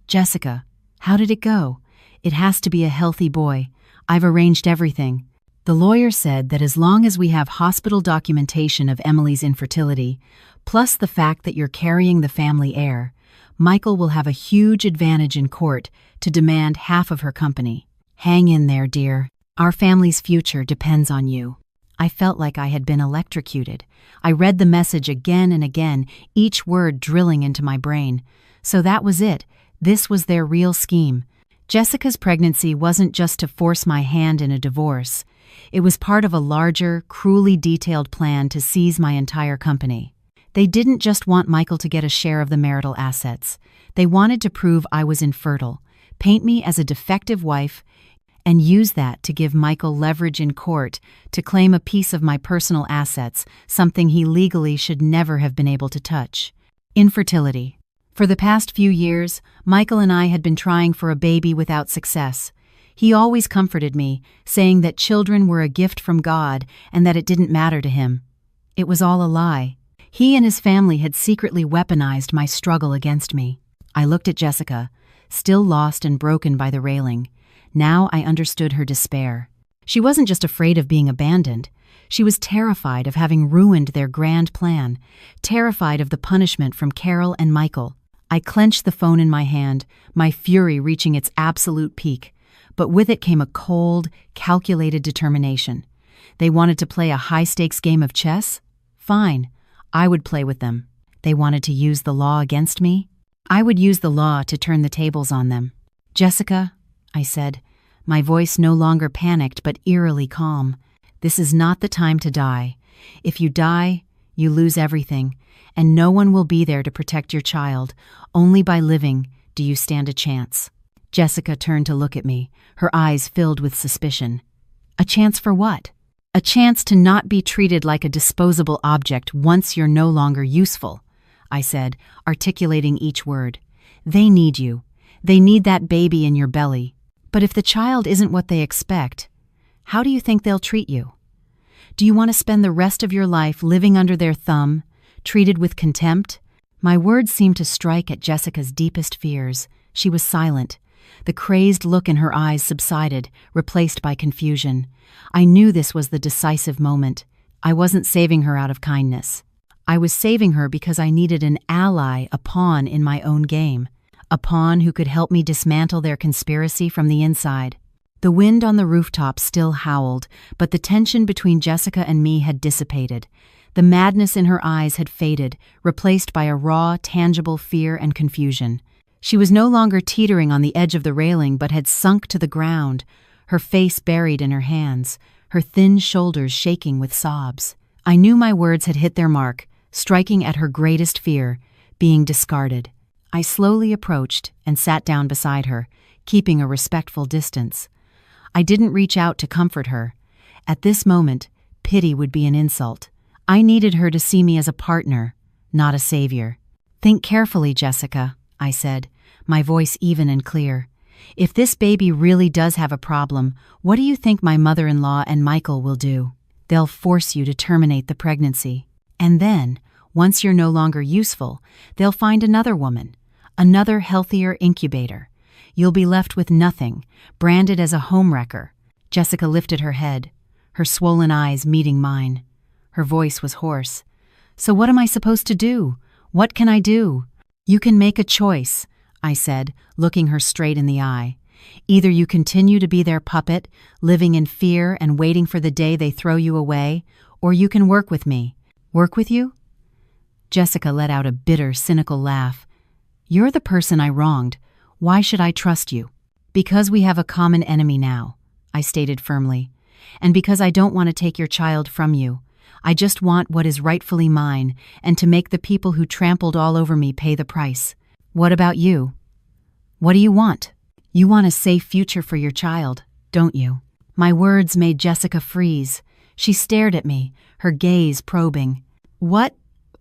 "Jessica, how did it go? It has to be a healthy boy. I've arranged everything. The lawyer said that as long as we have hospital documentation of Emily's infertility, plus the fact that you're carrying the family heir, Michael will have a huge advantage in court to demand half of her company. Hang in there, dear." Our family's future depends on you." I felt like I had been electrocuted. I read the message again and again, each word drilling into my brain. So that was it. This was their real scheme. Jessica's pregnancy wasn't just to force my hand in a divorce. It was part of a larger, cruelly detailed plan to seize my entire company. They didn't just want Michael to get a share of the marital assets. They wanted to prove I was infertile, paint me as a defective wife, and use that to give Michael leverage in court to claim a piece of my personal assets, something he legally should never have been able to touch. Infertility. For the past few years, Michael and I had been trying for a baby without success. He always comforted me, saying that children were a gift from God and that it didn't matter to him. It was all a lie. He and his family had secretly weaponized my struggle against me. I looked at Jessica, still lost and broken by the railing. Now I understood her despair. She wasn't just afraid of being abandoned. She was terrified of having ruined their grand plan, terrified of the punishment from Carol and Michael. I clenched the phone in my hand, my fury reaching its absolute peak. But with it came a cold, calculated determination. They wanted to play a high-stakes game of chess? Fine, I would play with them. They wanted to use the law against me? I would use the law to turn the tables on them. "Jessica," I said, my voice no longer panicked but eerily calm, "this is not the time to die. If you die, you lose everything, and no one will be there to protect your child. Only by living do you stand a chance." Jessica turned to look at me, her eyes filled with suspicion. "A chance for what?" "A chance to not be treated like a disposable object once you're no longer useful," I said, articulating each word. "They need you. They need that baby in your belly. But if the child isn't what they expect, how do you think they'll treat you? Do you want to spend the rest of your life living under their thumb, treated with contempt?" My words seemed to strike at Jessica's deepest fears. She was silent. The crazed look in her eyes subsided, replaced by confusion. I knew this was the decisive moment. I wasn't saving her out of kindness. I was saving her because I needed an ally, a pawn in my own game. A pawn who could help me dismantle their conspiracy from the inside. The wind on the rooftop still howled, but the tension between Jessica and me had dissipated. The madness in her eyes had faded, replaced by a raw, tangible fear and confusion. She was no longer teetering on the edge of the railing but had sunk to the ground, her face buried in her hands, her thin shoulders shaking with sobs. I knew my words had hit their mark, striking at her greatest fear, being discarded. I slowly approached and sat down beside her, keeping a respectful distance. I didn't reach out to comfort her. At this moment, pity would be an insult. I needed her to see me as a partner, not a savior. "Think carefully, Jessica," I said, my voice even and clear. "If this baby really does have a problem, what do you think my mother-in-law and Michael will do? They'll force you to terminate the pregnancy. And then, once you're no longer useful, they'll find another woman, another healthier incubator. You'll be left with nothing, branded as a homewrecker." Jessica lifted her head, her swollen eyes meeting mine. Her voice was hoarse. "So what am I supposed to do? What can I do?" "You can make a choice," I said, looking her straight in the eye. "Either you continue to be their puppet, living in fear and waiting for the day they throw you away, or you can work with me." "Work with you?" Jessica let out a bitter, cynical laugh. "You're the person I wronged. Why should I trust you?" "Because we have a common enemy now," I stated firmly. "And because I don't want to take your child from you. I just want what is rightfully mine, and to make the people who trampled all over me pay the price. What about you? What do you want? You want a safe future for your child, don't you?" My words made Jessica freeze. She stared at me, her gaze probing. What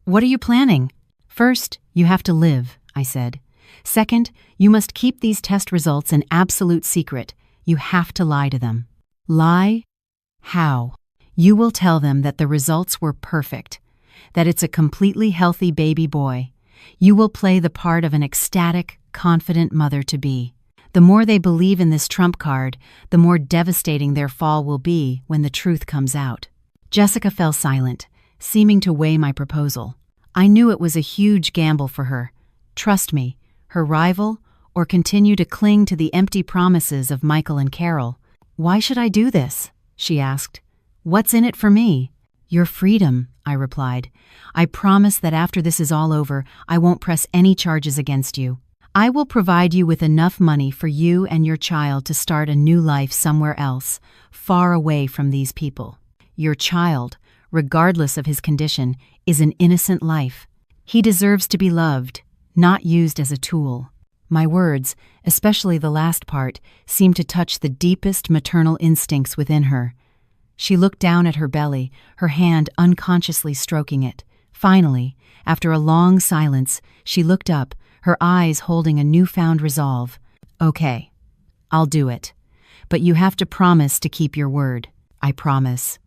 are you planning?" "First, you have to live," I said. "Second, you must keep these test results an absolute secret. You have to lie to them." "Lie? How?" "You will tell them that the results were perfect, that it's a completely healthy baby boy. You will play the part of an ecstatic, confident mother-to-be. The more they believe in this trump card, the more devastating their fall will be when the truth comes out." Jessica fell silent, seeming to weigh my proposal. I knew it was a huge gamble for her. Trust me, her rival, or continue to cling to the empty promises of Michael and Carol. "Why should I do this?" she asked. "What's in it for me?" "Your freedom," I replied. "I promise that after this is all over, I won't press any charges against you. I will provide you with enough money for you and your child to start a new life somewhere else, far away from these people. Your child, regardless of his condition, is an innocent life. He deserves to be loved, not used as a tool." My words, especially the last part, seemed to touch the deepest maternal instincts within her. She looked down at her belly, her hand unconsciously stroking it. Finally, after a long silence, she looked up, her eyes holding a newfound resolve. "Okay, I'll do it. But you have to promise to keep your word." "I promise."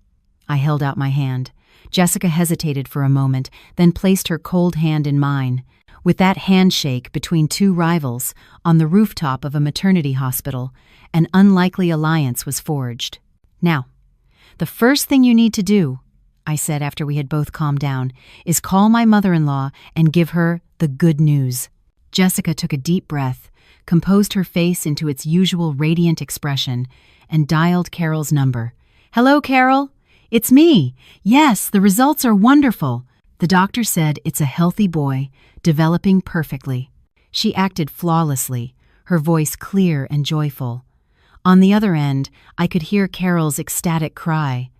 I held out my hand. Jessica hesitated for a moment, then placed her cold hand in mine. With that handshake between two rivals, on the rooftop of a maternity hospital, an unlikely alliance was forged. "Now, the first thing you need to do," I said after we had both calmed down, "is call my mother-in-law and give her the good news." Jessica took a deep breath, composed her face into its usual radiant expression, and dialed Carol's number. "Hello, Carol. It's me. Yes, the results are wonderful. The doctor said it's a healthy boy, developing perfectly." She acted flawlessly, her voice clear and joyful. On the other end, I could hear Carol's ecstatic cry.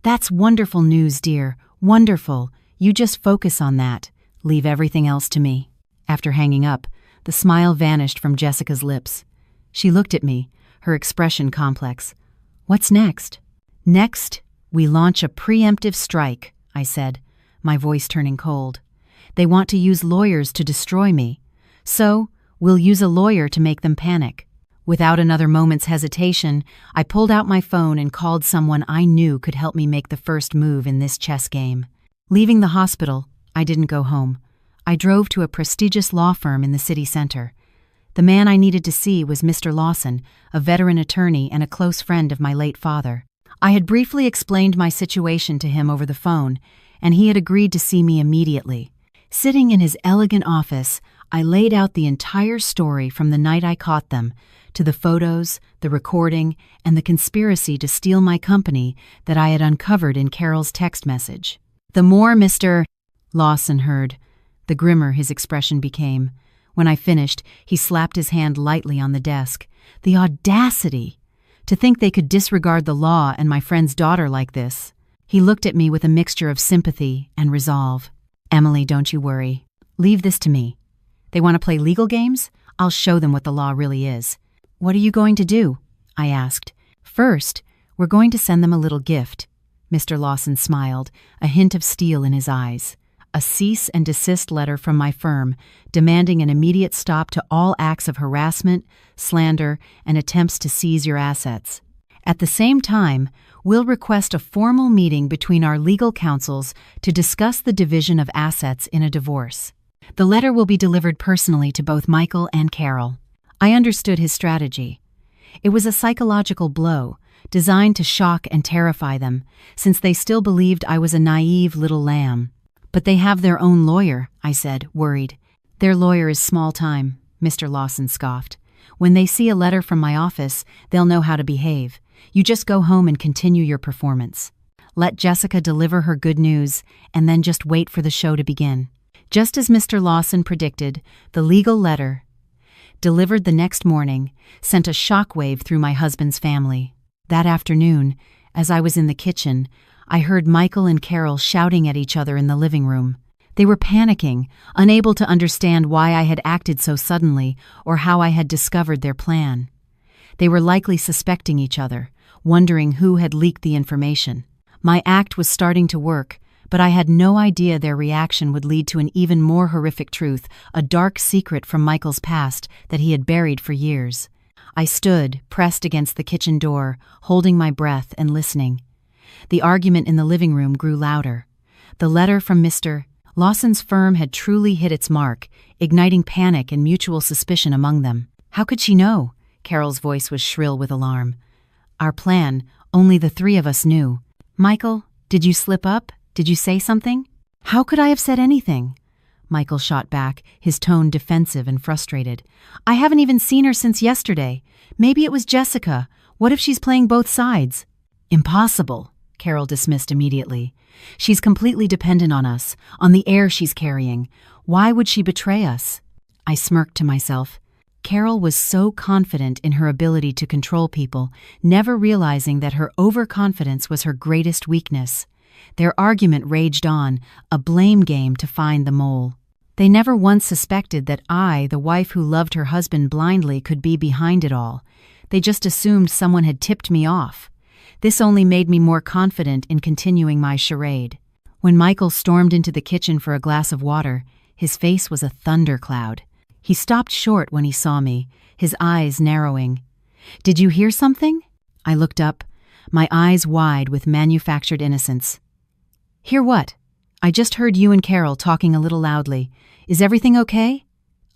"That's wonderful news, dear. Wonderful. You just focus on that. Leave everything else to me." After hanging up, the smile vanished from Jessica's lips. She looked at me, her expression complex. "What's next?" "Next, we launch a preemptive strike," I said, my voice turning cold. "They want to use lawyers to destroy me. So, we'll use a lawyer to make them panic." Without another moment's hesitation, I pulled out my phone and called someone I knew could help me make the first move in this chess game. Leaving the hospital, I didn't go home. I drove to a prestigious law firm in the city center. The man I needed to see was Mr. Lawson, a veteran attorney and a close friend of my late father. I had briefly explained my situation to him over the phone, and he had agreed to see me immediately. Sitting in his elegant office, I laid out the entire story from the night I caught them, to the photos, the recording, and the conspiracy to steal my company that I had uncovered in Carol's text message. The more Mr. Lawson heard, the grimmer his expression became. When I finished, he slapped his hand lightly on the desk. The audacity! To think they could disregard the law and my friend's daughter like this. He looked at me with a mixture of sympathy and resolve. "Emily, don't you worry. Leave this to me. They want to play legal games? I'll show them what the law really is." "What are you going to do?" I asked. "First, we're going to send them a little gift." Mr. Lawson smiled, a hint of steel in his eyes. "A cease and desist letter from my firm, demanding an immediate stop to all acts of harassment, slander, and attempts to seize your assets. At the same time, we'll request a formal meeting between our legal counsels to discuss the division of assets in a divorce. The letter will be delivered personally to both Michael and Carol." I understood his strategy. It was a psychological blow, designed to shock and terrify them, since they still believed I was a naive little lamb. "But they have their own lawyer," I said, worried. "Their lawyer is small time," Mr. Lawson scoffed. "When they see a letter from my office, they'll know how to behave. You just go home and continue your performance. Let Jessica deliver her good news, and then just wait for the show to begin." Just as Mr. Lawson predicted, the legal letter, delivered the next morning, sent a shockwave through my husband's family. That afternoon, as I was in the kitchen, I heard Michael and Carol shouting at each other in the living room. They were panicking, unable to understand why I had acted so suddenly or how I had discovered their plan. They were likely suspecting each other, wondering who had leaked the information. My act was starting to work, but I had no idea their reaction would lead to an even more horrific truth, a dark secret from Michael's past that he had buried for years. I stood, pressed against the kitchen door, holding my breath and listening. The argument in the living room grew louder. The letter from Mr. Lawson's firm had truly hit its mark, igniting panic and mutual suspicion among them. "How could she know?" Carol's voice was shrill with alarm. "Our plan, only the three of us knew. Michael, did you slip up? Did you say something?" "How could I have said anything?" Michael shot back, his tone defensive and frustrated. "I haven't even seen her since yesterday. Maybe it was Jessica. What if she's playing both sides? Impossible, Carol dismissed immediately. She's completely dependent on us, on the air she's carrying. Why would she betray us? I smirked to myself. Carol was so confident in her ability to control people, never realizing that her overconfidence was her greatest weakness. Their argument raged on, a blame game to find the mole. They never once suspected that I, the wife who loved her husband blindly, could be behind it all. They just assumed someone had tipped me off. This only made me more confident in continuing my charade. When Michael stormed into the kitchen for a glass of water, his face was a thundercloud. He stopped short when he saw me, his eyes narrowing. "Did you hear something?" I looked up, my eyes wide with manufactured innocence. "Hear what?" "I just heard you and Carol talking a little loudly. Is everything okay?"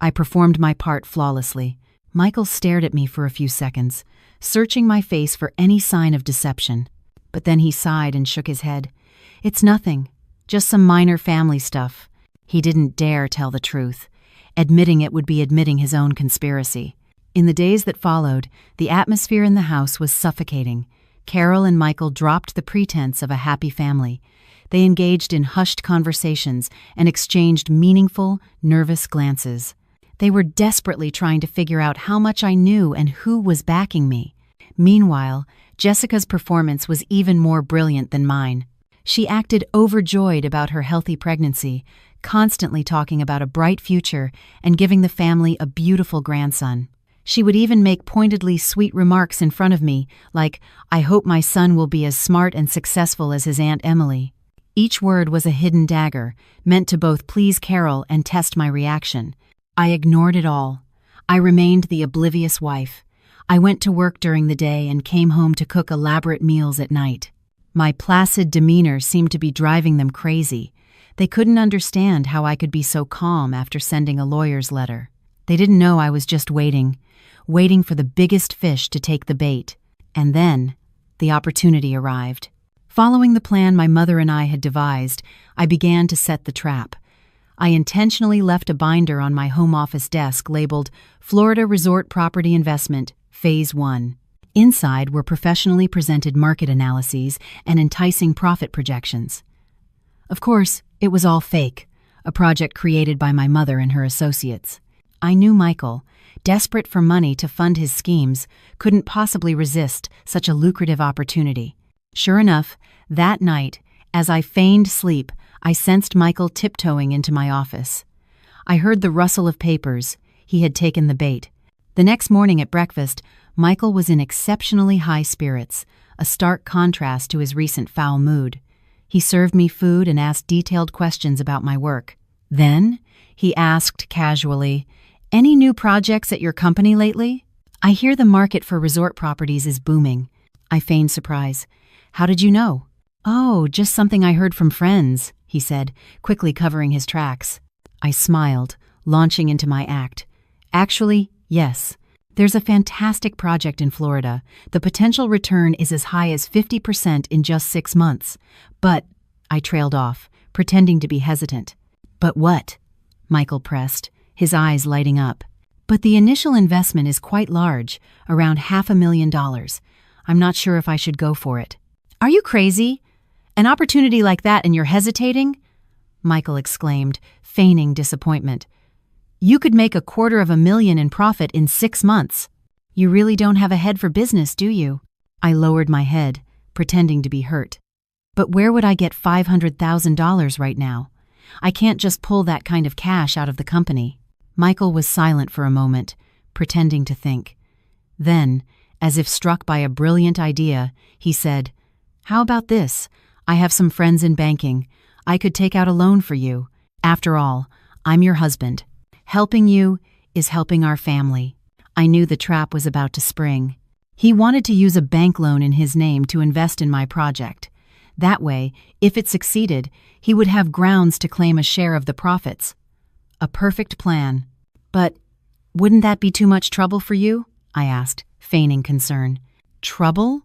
I performed my part flawlessly. Michael stared at me for a few seconds, searching my face for any sign of deception. But then he sighed and shook his head. "It's nothing, just some minor family stuff." He didn't dare tell the truth. Admitting it would be admitting his own conspiracy. In the days that followed, the atmosphere in the house was suffocating. Carol and Michael dropped the pretense of a happy family. They engaged in hushed conversations and exchanged meaningful, nervous glances. They were desperately trying to figure out how much I knew and who was backing me. Meanwhile, Jessica's performance was even more brilliant than mine. She acted overjoyed about her healthy pregnancy, constantly talking about a bright future and giving the family a beautiful grandson. She would even make pointedly sweet remarks in front of me, like, "I hope my son will be as smart and successful as his Aunt Emily." Each word was a hidden dagger, meant to both please Carol and test my reaction. I ignored it all. I remained the oblivious wife. I went to work during the day and came home to cook elaborate meals at night. My placid demeanor seemed to be driving them crazy. They couldn't understand how I could be so calm after sending a lawyer's letter. They didn't know I was just waiting for the biggest fish to take the bait. And then, the opportunity arrived. Following the plan my mother and I had devised, I began to set the trap. I intentionally left a binder on my home office desk labeled Florida Resort Property Investment, Phase 1. Inside were professionally presented market analyses and enticing profit projections. Of course, it was all fake, a project created by my mother and her associates. I knew Michael, desperate for money to fund his schemes, couldn't possibly resist such a lucrative opportunity. Sure enough, that night, as I feigned sleep, I sensed Michael tiptoeing into my office. I heard the rustle of papers. He had taken the bait. The next morning at breakfast, Michael was in exceptionally high spirits, a stark contrast to his recent foul mood. He served me food and asked detailed questions about my work. Then, he asked casually, "Any new projects at your company lately? I hear the market for resort properties is booming." I feigned surprise. "How did you know?" "Oh, just something I heard from friends," he said, quickly covering his tracks. I smiled, launching into my act. "Actually, yes. There's a fantastic project in Florida. The potential return is as high as 50% in just 6 months. But," I trailed off, pretending to be hesitant. "But what?" Michael pressed, his eyes lighting up. "But the initial investment is quite large, around $500,000. I'm not sure if I should go for it." "Are you crazy? An opportunity like that and you're hesitating?" Michael exclaimed, feigning disappointment. "You could make $250,000 in profit in 6 months. You really don't have a head for business, do you?" I lowered my head, pretending to be hurt. "But where would I get $500,000 right now? I can't just pull that kind of cash out of the company." Michael was silent for a moment, pretending to think. Then, as if struck by a brilliant idea, he said, "How about this? I have some friends in banking. I could take out a loan for you. After all, I'm your husband. Helping you is helping our family." I knew the trap was about to spring. He wanted to use a bank loan in his name to invest in my project. That way, if it succeeded, he would have grounds to claim a share of the profits. A perfect plan. "But wouldn't that be too much trouble for you?" I asked, feigning concern. "Trouble?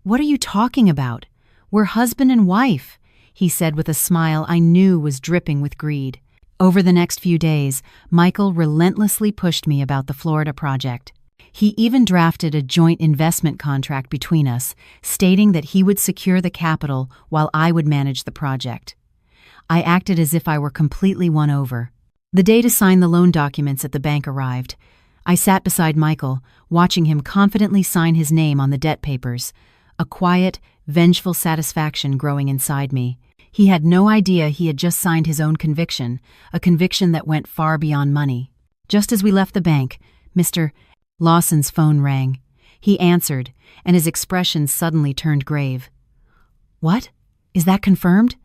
What are you talking about? We're husband and wife," he said with a smile I knew was dripping with greed. Over the next few days, Michael relentlessly pushed me about the Florida project. He even drafted a joint investment contract between us, stating that he would secure the capital while I would manage the project. I acted as if I were completely won over. The day to sign the loan documents at the bank arrived. I sat beside Michael, watching him confidently sign his name on the debt papers, a quiet, vengeful satisfaction growing inside me. He had no idea he had just signed his own conviction, a conviction that went far beyond money. Just as we left the bank, Mr. Lawson's phone rang. He answered, and his expression suddenly turned grave. "What? Is that confirmed?"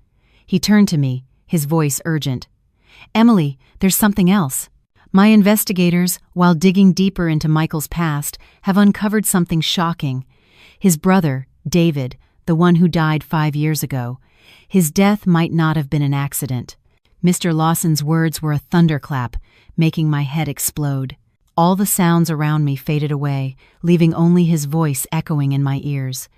He turned to me, his voice urgent. "Emily, there's something else. My investigators, while digging deeper into Michael's past, have uncovered something shocking. His brother, David, the one who died 5 years ago, his death might not have been an accident." Mr. Lawson's words were a thunderclap, making my head explode. All the sounds around me faded away, leaving only his voice echoing in my ears.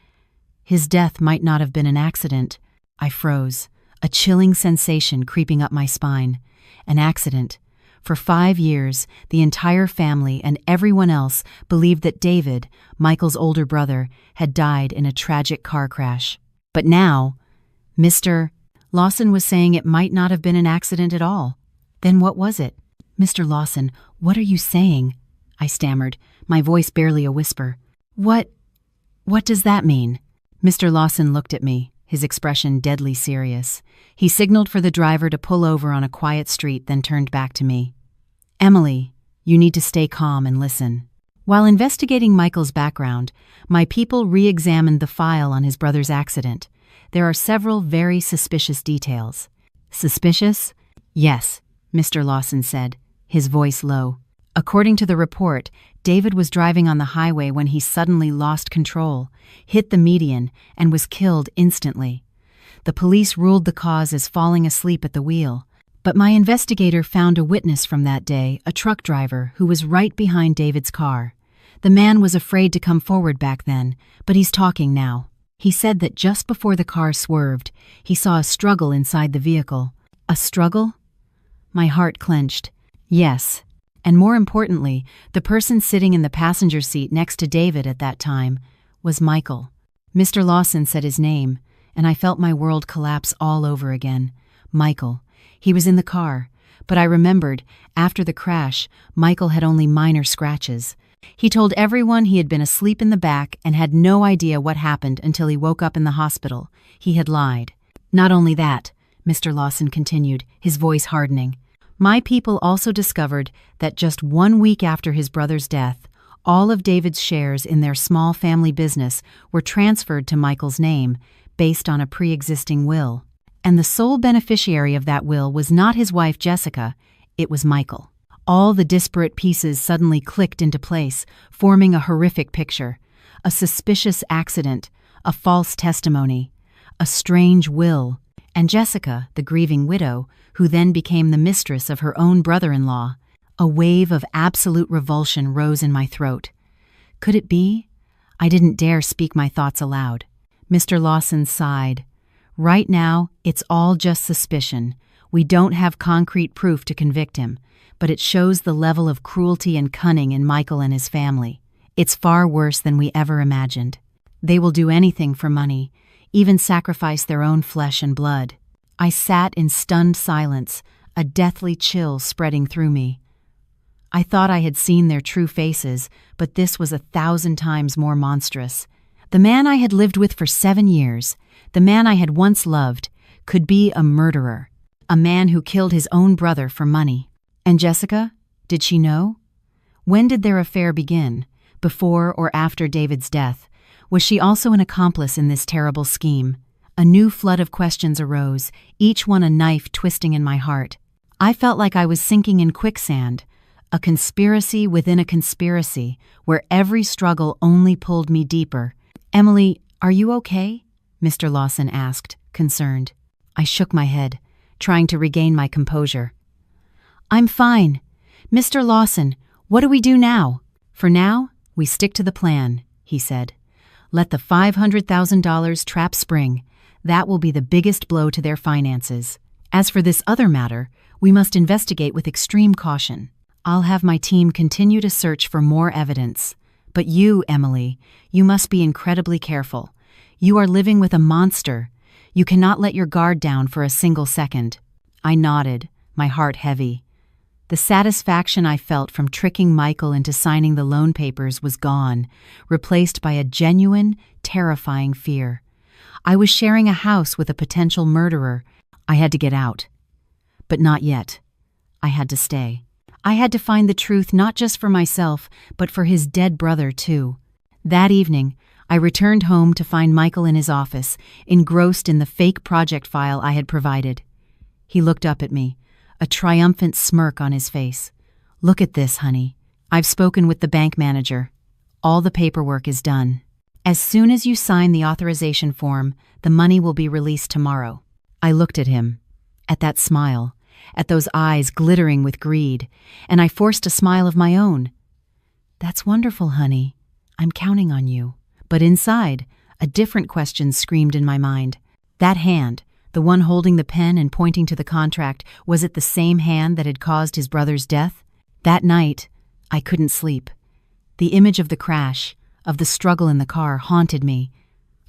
His death might not have been an accident. I froze, a chilling sensation creeping up my spine. An accident. For 5 years, the entire family and everyone else believed that David, Michael's older brother, had died in a tragic car crash. But now, Mr. Lawson was saying it might not have been an accident at all. Then what was it? "Mr. Lawson, what are you saying?" I stammered, my voice barely a whisper. What does that mean?" Mr. Lawson looked at me, his expression deadly serious. He signaled for the driver to pull over on a quiet street, then turned back to me. "Emily, you need to stay calm and listen." While investigating Michael's background, my people re-examined the file on his brother's accident. There are several very suspicious details. "Suspicious?" "Yes," Mr. Lawson said, his voice low. "According to the report, David was driving on the highway when he suddenly lost control, hit the median, and was killed instantly. The police ruled the cause as falling asleep at the wheel. But my investigator found a witness from that day, a truck driver who was right behind David's car. The man was afraid to come forward back then, but he's talking now. He said that just before the car swerved, he saw a struggle inside the vehicle." "A struggle?" My heart clenched. "Yes. And more importantly, the person sitting in the passenger seat next to David at that time was Michael." Mr. Lawson said his name, and I felt my world collapse all over again. Michael. He was in the car, but I remembered, after the crash, Michael had only minor scratches. He told everyone he had been asleep in the back and had no idea what happened until he woke up in the hospital. He had lied. "Not only that," Mr. Lawson continued, his voice hardening. "My people also discovered that just 1 week after his brother's death, all of David's shares in their small family business were transferred to Michael's name, based on a pre-existing will. And the sole beneficiary of that will was not his wife Jessica, it was Michael." All the disparate pieces suddenly clicked into place, forming a horrific picture. A suspicious accident, a false testimony, a strange will, and Jessica, the grieving widow, who then became the mistress of her own brother-in-law. A wave of absolute revulsion rose in my throat. Could it be? I didn't dare speak my thoughts aloud. Mr. Lawson sighed. "Right now, it's all just suspicion. We don't have concrete proof to convict him, but it shows the level of cruelty and cunning in Michael and his family. It's far worse than we ever imagined. They will do anything for money, even sacrifice their own flesh and blood." I sat in stunned silence, a deathly chill spreading through me. I thought I had seen their true faces, but this was 1,000 times more monstrous. The man I had lived with for 7 years, the man I had once loved, could be a murderer, a man who killed his own brother for money. And Jessica? Did she know? When did their affair begin? Before or after David's death? Was she also an accomplice in this terrible scheme? A new flood of questions arose, each one a knife twisting in my heart. I felt like I was sinking in quicksand, a conspiracy within a conspiracy, where every struggle only pulled me deeper. "Emily, are you okay?" Mr. Lawson asked, concerned. I shook my head, trying to regain my composure. "I'm fine. Mr. Lawson, what do we do now?" "For now, we stick to the plan," he said. "Let the $500,000 trap spring. That will be the biggest blow to their finances. As for this other matter, we must investigate with extreme caution. I'll have my team continue to search for more evidence. But you, Emily, you must be incredibly careful. You are living with a monster. You cannot let your guard down for a single second." I nodded, my heart heavy. The satisfaction I felt from tricking Michael into signing the loan papers was gone, replaced by a genuine, terrifying fear. I was sharing a house with a potential murderer. I had to get out. But not yet. I had to stay. I had to find the truth not just for myself, but for his dead brother, too. That evening, I returned home to find Michael in his office, engrossed in the fake project file I had provided. He looked up at me, a triumphant smirk on his face. "Look at this, honey. I've spoken with the bank manager. All the paperwork is done. As soon as you sign the authorization form, the money will be released tomorrow." I looked at him, at that smile, at those eyes glittering with greed, and I forced a smile of my own. "That's wonderful, honey. I'm counting on you." But inside, a different question screamed in my mind. That hand, the one holding the pen and pointing to the contract, was it the same hand that had caused his brother's death? That night, I couldn't sleep. The image of the crash, of the struggle in the car, haunted me.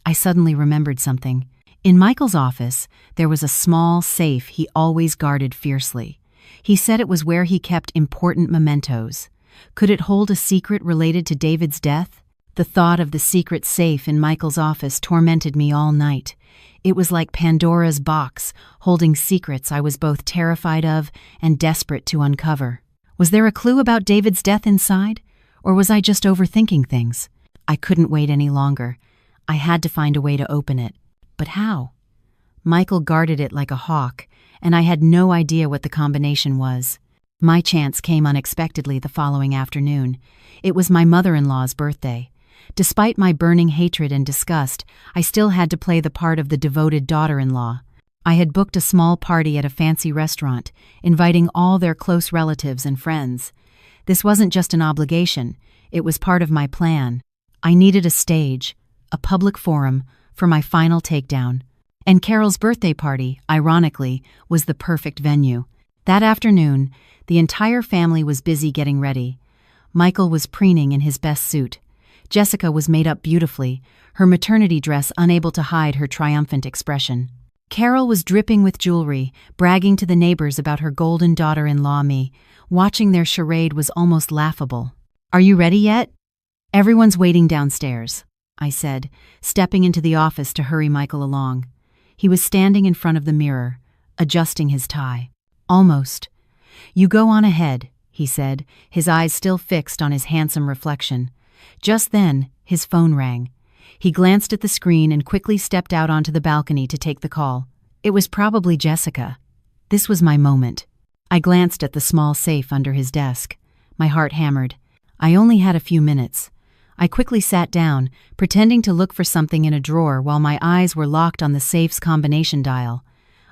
I suddenly remembered something. In Michael's office, there was a small safe he always guarded fiercely. He said it was where he kept important mementos. Could it hold a secret related to David's death? The thought of the secret safe in Michael's office tormented me all night. It was like Pandora's box, holding secrets I was both terrified of and desperate to uncover. Was there a clue about David's death inside? Or was I just overthinking things? I couldn't wait any longer. I had to find a way to open it. But how? Michael guarded it like a hawk, and I had no idea what the combination was. My chance came unexpectedly the following afternoon. It was my mother-in-law's birthday. Despite my burning hatred and disgust, I still had to play the part of the devoted daughter-in-law. I had booked a small party at a fancy restaurant, inviting all their close relatives and friends. This wasn't just an obligation, it was part of my plan. I needed a stage, a public forum, for my final takedown. And Carol's birthday party, ironically, was the perfect venue. That afternoon, the entire family was busy getting ready. Michael was preening in his best suit. Jessica was made up beautifully, her maternity dress unable to hide her triumphant expression. Carol was dripping with jewelry, bragging to the neighbors about her golden daughter-in-law me. Watching their charade was almost laughable. "Are you ready yet?" "Everyone's waiting downstairs," I said, stepping into the office to hurry Michael along. He was standing in front of the mirror, adjusting his tie. "Almost." "You go on ahead," he said, his eyes still fixed on his handsome reflection. Just then, his phone rang. He glanced at the screen and quickly stepped out onto the balcony to take the call. It was probably Jessica. This was my moment. I glanced at the small safe under his desk. My heart hammered. I only had a few minutes. I quickly sat down, pretending to look for something in a drawer while my eyes were locked on the safe's combination dial.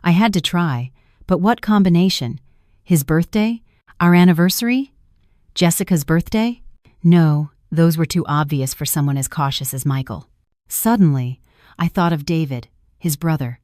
I had to try, but what combination? His birthday? Our anniversary? Jessica's birthday? No, those were too obvious for someone as cautious as Michael. Suddenly, I thought of David, his brother.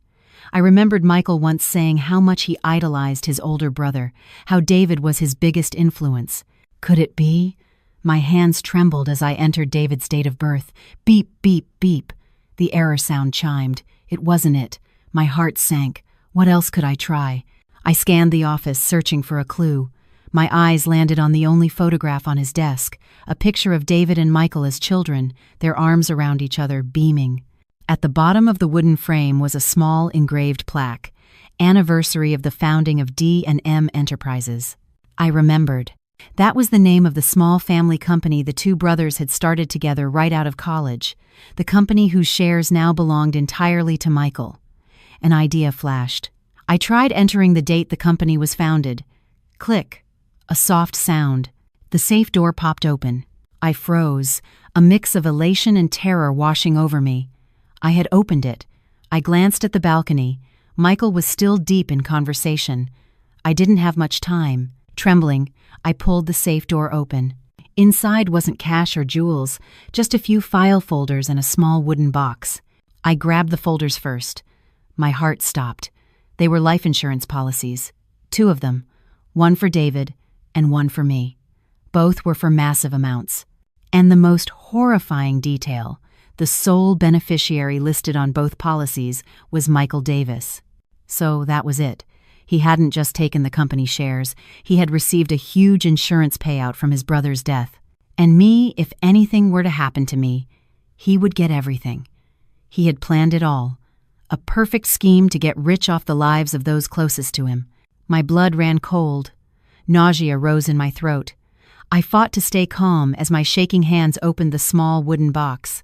I remembered Michael once saying how much he idolized his older brother, how David was his biggest influence. Could it be? My hands trembled as I entered David's date of birth. Beep, beep, beep. The error sound chimed. It wasn't it. My heart sank. What else could I try? I scanned the office, searching for a clue. My eyes landed on the only photograph on his desk, a picture of David and Michael as children, their arms around each other, beaming. At the bottom of the wooden frame was a small engraved plaque, Anniversary of the Founding of D&M Enterprises. I remembered. That was the name of the small family company the two brothers had started together right out of college, the company whose shares now belonged entirely to Michael. An idea flashed. I tried entering the date the company was founded. Click. A soft sound. The safe door popped open. I froze, a mix of elation and terror washing over me. I had opened it. I glanced at the balcony. Michael was still deep in conversation. I didn't have much time. Trembling, I pulled the safe door open. Inside wasn't cash or jewels, just a few file folders and a small wooden box. I grabbed the folders first. My heart stopped. They were life insurance policies. 2 of them. One for David and one for me. Both were for massive amounts. And the most horrifying detail, the sole beneficiary listed on both policies was Michael Davis. So that was it. He hadn't just taken the company shares, he had received a huge insurance payout from his brother's death. And me, if anything were to happen to me, he would get everything. He had planned it all. A perfect scheme to get rich off the lives of those closest to him. My blood ran cold. Nausea rose in my throat. I fought to stay calm as my shaking hands opened the small wooden box.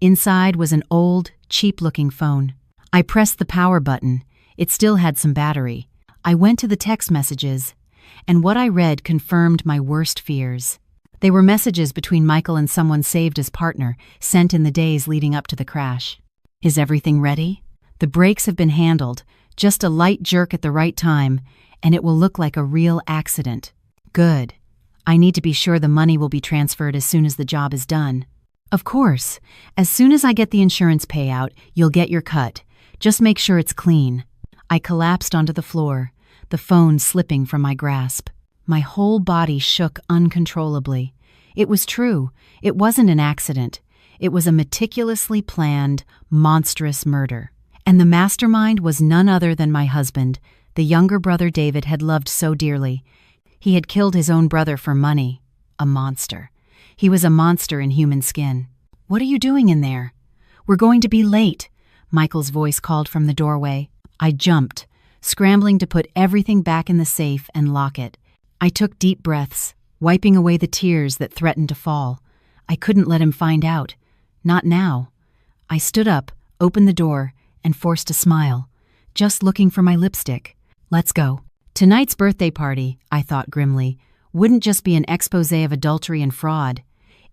Inside was an old, cheap-looking phone. I pressed the power button. It still had some battery. I went to the text messages, and what I read confirmed my worst fears. They were messages between Michael and someone saved as partner, sent in the days leading up to the crash. Is everything ready? The brakes have been handled, just a light jerk at the right time, and it will look like a real accident. Good. I need to be sure the money will be transferred as soon as the job is done. Of course, as soon as I get the insurance payout, you'll get your cut. Just make sure it's clean. I collapsed onto the floor, the phone slipping from my grasp. My whole body shook uncontrollably. It was true. It wasn't an accident. It was a meticulously planned, monstrous murder. And the mastermind was none other than my husband, the younger brother David had loved so dearly. He had killed his own brother for money. A monster. He was a monster in human skin. "What are you doing in there?" "We're going to be late," Michael's voice called from the doorway. I jumped, scrambling to put everything back in the safe and lock it. I took deep breaths, wiping away the tears that threatened to fall. I couldn't let him find out. Not now. I stood up, opened the door, and forced a smile, just looking for my lipstick. Let's go. Tonight's birthday party, I thought grimly, wouldn't just be an exposé of adultery and fraud.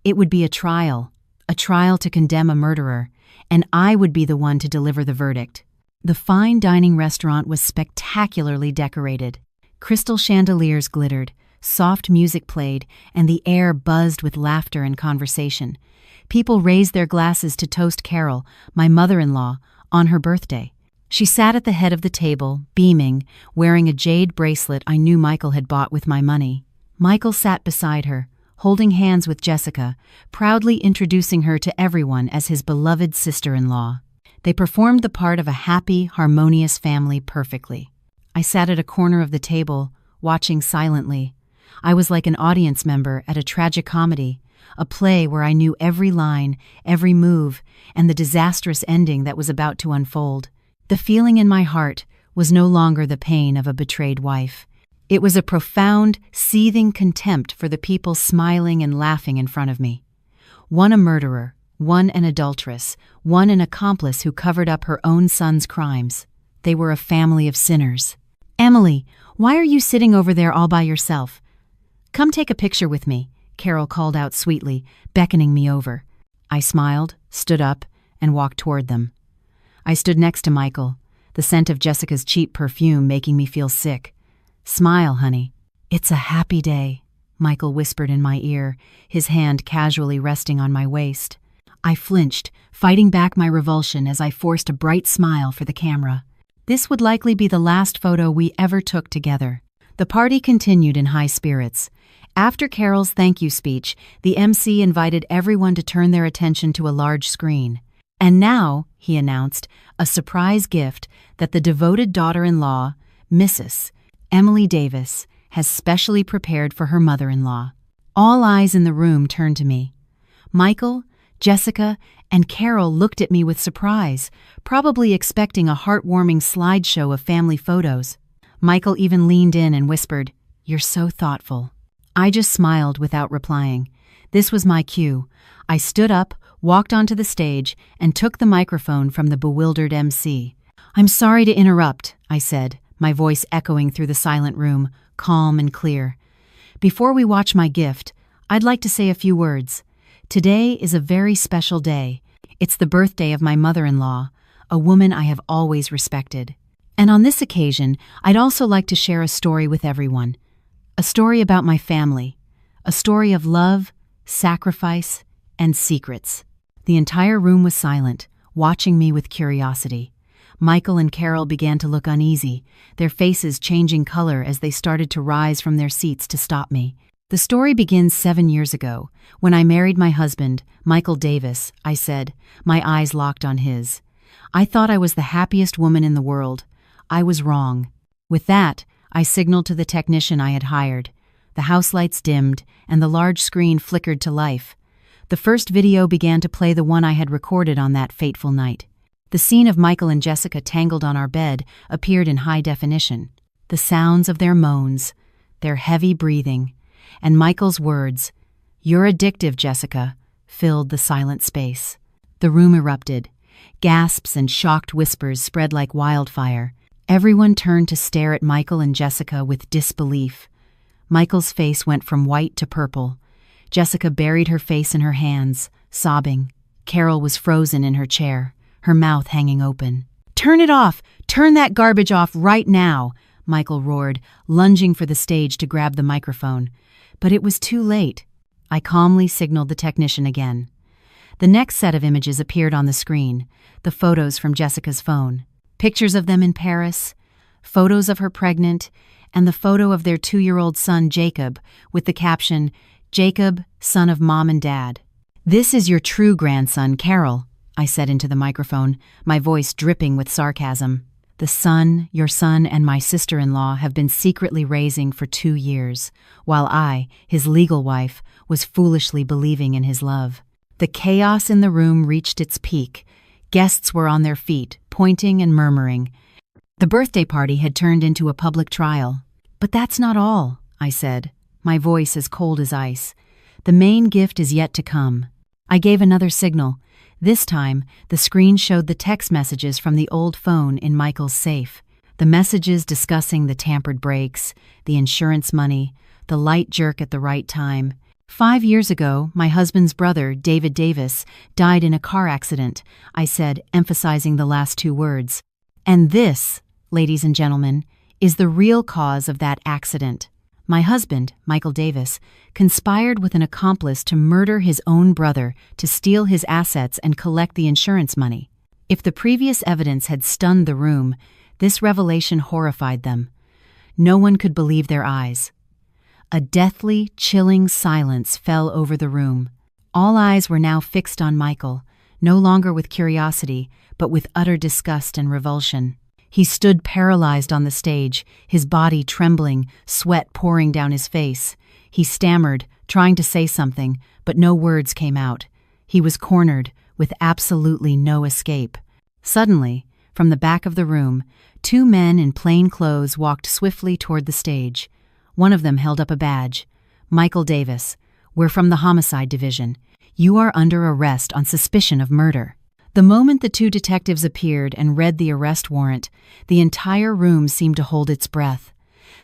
It would be a trial to condemn a murderer, and I would be the one to deliver the verdict. The fine dining restaurant was spectacularly decorated. Crystal chandeliers glittered, soft music played, and the air buzzed with laughter and conversation. People raised their glasses to toast Carol, my mother-in-law, on her birthday. She sat at the head of the table, beaming, wearing a jade bracelet I knew Michael had bought with my money. Michael sat beside her, holding hands with Jessica, proudly introducing her to everyone as his beloved sister-in-law. They performed the part of a happy, harmonious family perfectly. I sat at a corner of the table, watching silently. I was like an audience member at a tragic comedy, a play where I knew every line, every move, and the disastrous ending that was about to unfold. The feeling in my heart was no longer the pain of a betrayed wife. It was a profound, seething contempt for the people smiling and laughing in front of me. One a murderer, one an adulteress, one an accomplice who covered up her own son's crimes. They were a family of sinners. "Emily, why are you sitting over there all by yourself? Come take a picture with me," Carol called out sweetly, beckoning me over. I smiled, stood up, and walked toward them. I stood next to Michael, the scent of Jessica's cheap perfume making me feel sick. "Smile, honey. It's a happy day," Michael whispered in my ear, his hand casually resting on my waist. I flinched, fighting back my revulsion as I forced a bright smile for the camera. This would likely be the last photo we ever took together. The party continued in high spirits. After Carol's thank you speech, the MC invited everyone to turn their attention to a large screen. "And now," he announced, "a surprise gift that the devoted daughter-in-law, Mrs. Emily Davis, has specially prepared for her mother-in-law." All eyes in the room turned to me. Michael, Jessica, and Carol looked at me with surprise, probably expecting a heartwarming slideshow of family photos. Michael even leaned in and whispered, "You're so thoughtful." I just smiled without replying. This was my cue. I stood up, walked onto the stage, and took the microphone from the bewildered MC. "I'm sorry to interrupt," I said, my voice echoing through the silent room, calm and clear. "Before we watch my gift, I'd like to say a few words. Today is a very special day. It's the birthday of my mother-in-law, a woman I have always respected. And on this occasion, I'd also like to share a story with everyone. A story about my family. A story of love, sacrifice, and secrets." The entire room was silent, watching me with curiosity. Michael and Carol began to look uneasy, their faces changing color as they started to rise from their seats to stop me. The story begins 7 years ago. When I married my husband, Michael Davis, I said, my eyes locked on his. I thought I was the happiest woman in the world. I was wrong. With that, I signaled to the technician I had hired. The house lights dimmed, and the large screen flickered to life. The first video began to play, the one I had recorded on that fateful night. The scene of Michael and Jessica tangled on our bed appeared in high definition. The sounds of their moans, their heavy breathing, and Michael's words, "You're addictive, Jessica," filled the silent space. The room erupted. Gasps and shocked whispers spread like wildfire. Everyone turned to stare at Michael and Jessica with disbelief. Michael's face went from white to purple. Jessica buried her face in her hands, sobbing. Carol was frozen in her chair, her mouth hanging open. "Turn it off! Turn that garbage off right now!" Michael roared, lunging for the stage to grab the microphone. But it was too late. I calmly signaled the technician again. The next set of images appeared on the screen, the photos from Jessica's phone. Pictures of them in Paris, photos of her pregnant, and the photo of their 2-year-old son Jacob, with the caption, "Jacob, son of mom and dad." "This is your true grandson, Carol," I said into the microphone, my voice dripping with sarcasm. "The son, your son, and my sister-in-law have been secretly raising for 2 years, while I, his legal wife, was foolishly believing in his love." The chaos in the room reached its peak. Guests were on their feet, pointing and murmuring. The birthday party had turned into a public trial. "But that's not all," I said, my voice as cold as ice. "The main gift is yet to come." I gave another signal. This time, the screen showed the text messages from the old phone in Michael's safe. The messages discussing the tampered brakes, the insurance money, the light jerk at the right time. 5 years ago, my husband's brother, David Davis, died in a car accident, I said, emphasizing the last 2 words. And this, ladies and gentlemen, is the real cause of that accident. My husband, Michael Davis, conspired with an accomplice to murder his own brother to steal his assets and collect the insurance money. If the previous evidence had stunned the room, this revelation horrified them. No one could believe their eyes. A deathly, chilling silence fell over the room. All eyes were now fixed on Michael, no longer with curiosity, but with utter disgust and revulsion. He stood paralyzed on the stage, his body trembling, sweat pouring down his face. He stammered, trying to say something, but no words came out. He was cornered, with absolutely no escape. Suddenly, from the back of the room, 2 men in plain clothes walked swiftly toward the stage. One of them held up a badge. "Michael Davis, we're from the homicide division. You are under arrest on suspicion of murder." The moment the 2 detectives appeared and read the arrest warrant, the entire room seemed to hold its breath.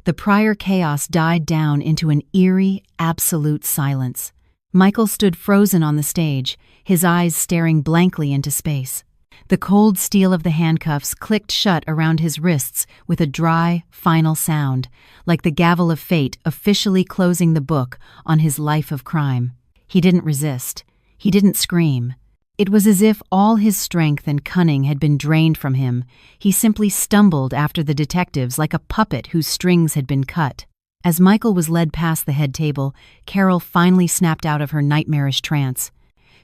The prior chaos died down into an eerie, absolute silence. Michael stood frozen on the stage, his eyes staring blankly into space. The cold steel of the handcuffs clicked shut around his wrists with a dry, final sound, like the gavel of fate officially closing the book on his life of crime. He didn't resist. He didn't scream. It was as if all his strength and cunning had been drained from him. He simply stumbled after the detectives like a puppet whose strings had been cut. As Michael was led past the head table, Carol finally snapped out of her nightmarish trance.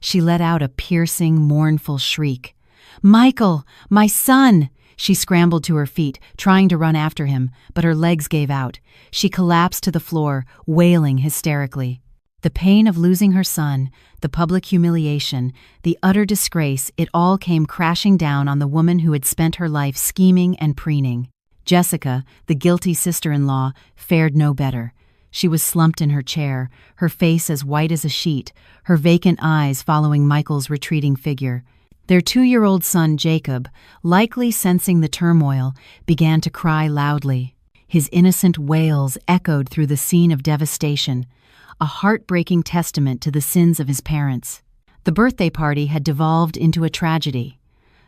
She let out a piercing, mournful shriek. "Michael, my son!" She scrambled to her feet, trying to run after him, but her legs gave out. She collapsed to the floor, wailing hysterically. The pain of losing her son, the public humiliation, the utter disgrace, it all came crashing down on the woman who had spent her life scheming and preening. Jessica, the guilty sister-in-law, fared no better. She was slumped in her chair, her face as white as a sheet, her vacant eyes following Michael's retreating figure. Their 2-year-old son, Jacob, likely sensing the turmoil, began to cry loudly. His innocent wails echoed through the scene of devastation, a heartbreaking testament to the sins of his parents. The birthday party had devolved into a tragedy.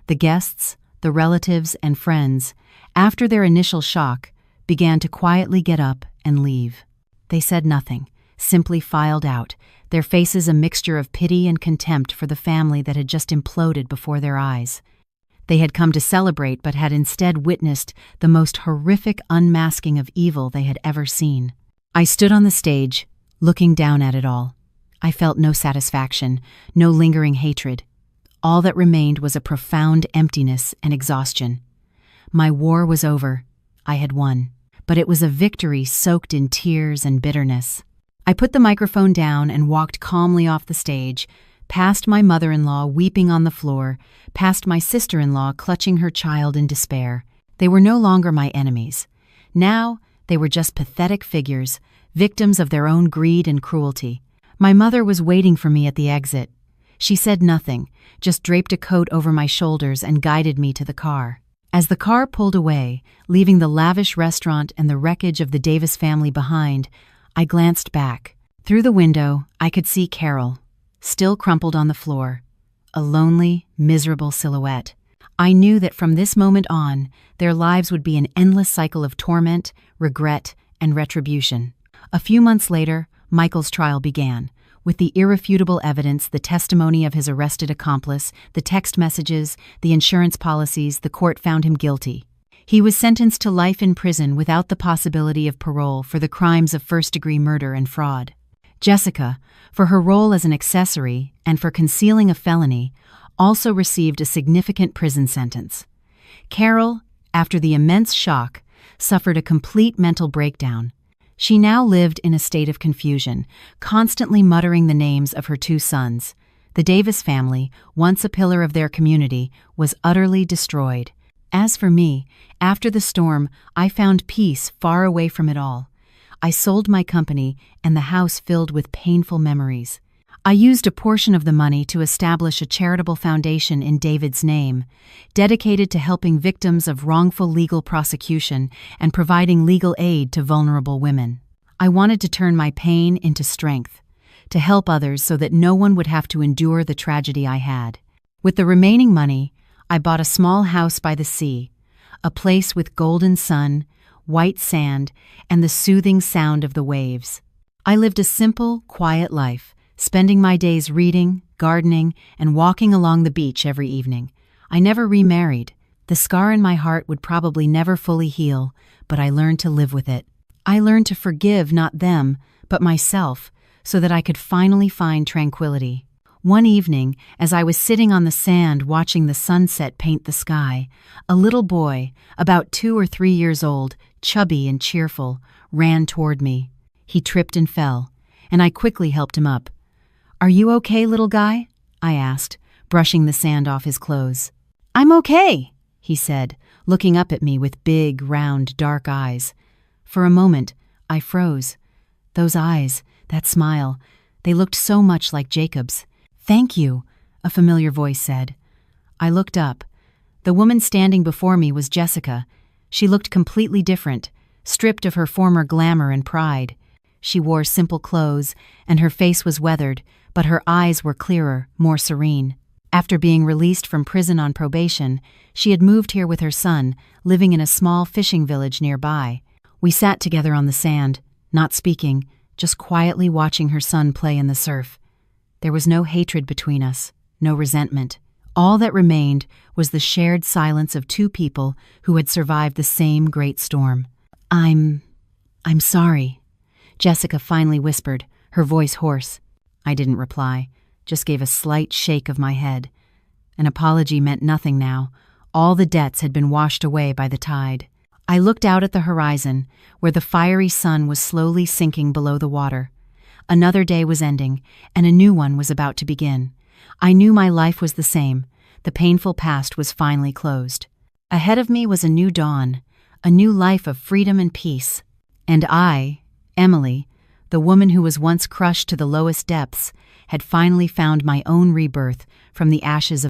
The guests, the relatives, and friends, after their initial shock, began to quietly get up and leave. They said nothing, simply filed out, their faces a mixture of pity and contempt for the family that had just imploded before their eyes. They had come to celebrate but had instead witnessed the most horrific unmasking of evil they had ever seen. I stood on the stage, Looking down at it all, I felt no satisfaction, no lingering hatred. All that remained was a profound emptiness and exhaustion. My war was over. I had won. But it was a victory soaked in tears and bitterness. I put the microphone down and walked calmly off the stage, past my mother-in-law weeping on the floor, past my sister-in-law clutching her child in despair. They were no longer my enemies. Now, they were just pathetic figures, victims of their own greed and cruelty. My mother was waiting for me at the exit. She said nothing, just draped a coat over my shoulders and guided me to the car. As the car pulled away, leaving the lavish restaurant and the wreckage of the Davis family behind, I glanced back. Through the window, I could see Carol, still crumpled on the floor, a lonely, miserable silhouette. I knew that from this moment on, their lives would be an endless cycle of torment, regret, and retribution. A few months later, Michael's trial began. With the irrefutable evidence, the testimony of his arrested accomplice, the text messages, the insurance policies, the court found him guilty. He was sentenced to life in prison without the possibility of parole for the crimes of first-degree murder and fraud. Jessica, for her role as an accessory and for concealing a felony, also received a significant prison sentence. Carol, after the immense shock, suffered a complete mental breakdown. She now lived in a state of confusion, constantly muttering the names of her two sons. The Davis family, once a pillar of their community, was utterly destroyed. As for me, after the storm, I found peace far away from it all. I sold my company, and the house filled with painful memories. I used a portion of the money to establish a charitable foundation in David's name, dedicated to helping victims of wrongful legal prosecution and providing legal aid to vulnerable women. I wanted to turn my pain into strength, to help others so that no one would have to endure the tragedy I had. With the remaining money, I bought a small house by the sea, a place with golden sun, white sand, and the soothing sound of the waves. I lived a simple, quiet life, spending my days reading, gardening, and walking along the beach every evening. I never remarried. The scar in my heart would probably never fully heal, but I learned to live with it. I learned to forgive not them, but myself, so that I could finally find tranquility. One evening, as I was sitting on the sand watching the sunset paint the sky, a little boy, about 2 or 3 years old, chubby and cheerful, ran toward me. He tripped and fell, and I quickly helped him up. "Are you okay, little guy?" I asked, brushing the sand off his clothes. "I'm okay," he said, looking up at me with big, round, dark eyes. For a moment, I froze. Those eyes, that smile, they looked so much like Jacob's. "Thank you," a familiar voice said. I looked up. The woman standing before me was Jessica. She looked completely different, stripped of her former glamour and pride. She wore simple clothes, and her face was weathered, but her eyes were clearer, more serene. After being released from prison on probation, she had moved here with her son, living in a small fishing village nearby. We sat together on the sand, not speaking, just quietly watching her son play in the surf. There was no hatred between us, no resentment. All that remained was the shared silence of two people who had survived the same great storm. I'm sorry," Jessica finally whispered, her voice hoarse. I didn't reply, just gave a slight shake of my head. An apology meant nothing now. All the debts had been washed away by the tide. I looked out at the horizon, where the fiery sun was slowly sinking below the water. Another day was ending, and a new one was about to begin. I knew my life was the same. The painful past was finally closed. Ahead of me was a new dawn, a new life of freedom and peace. And I, Emily, the woman who was once crushed to the lowest depths, had finally found my own rebirth from the ashes of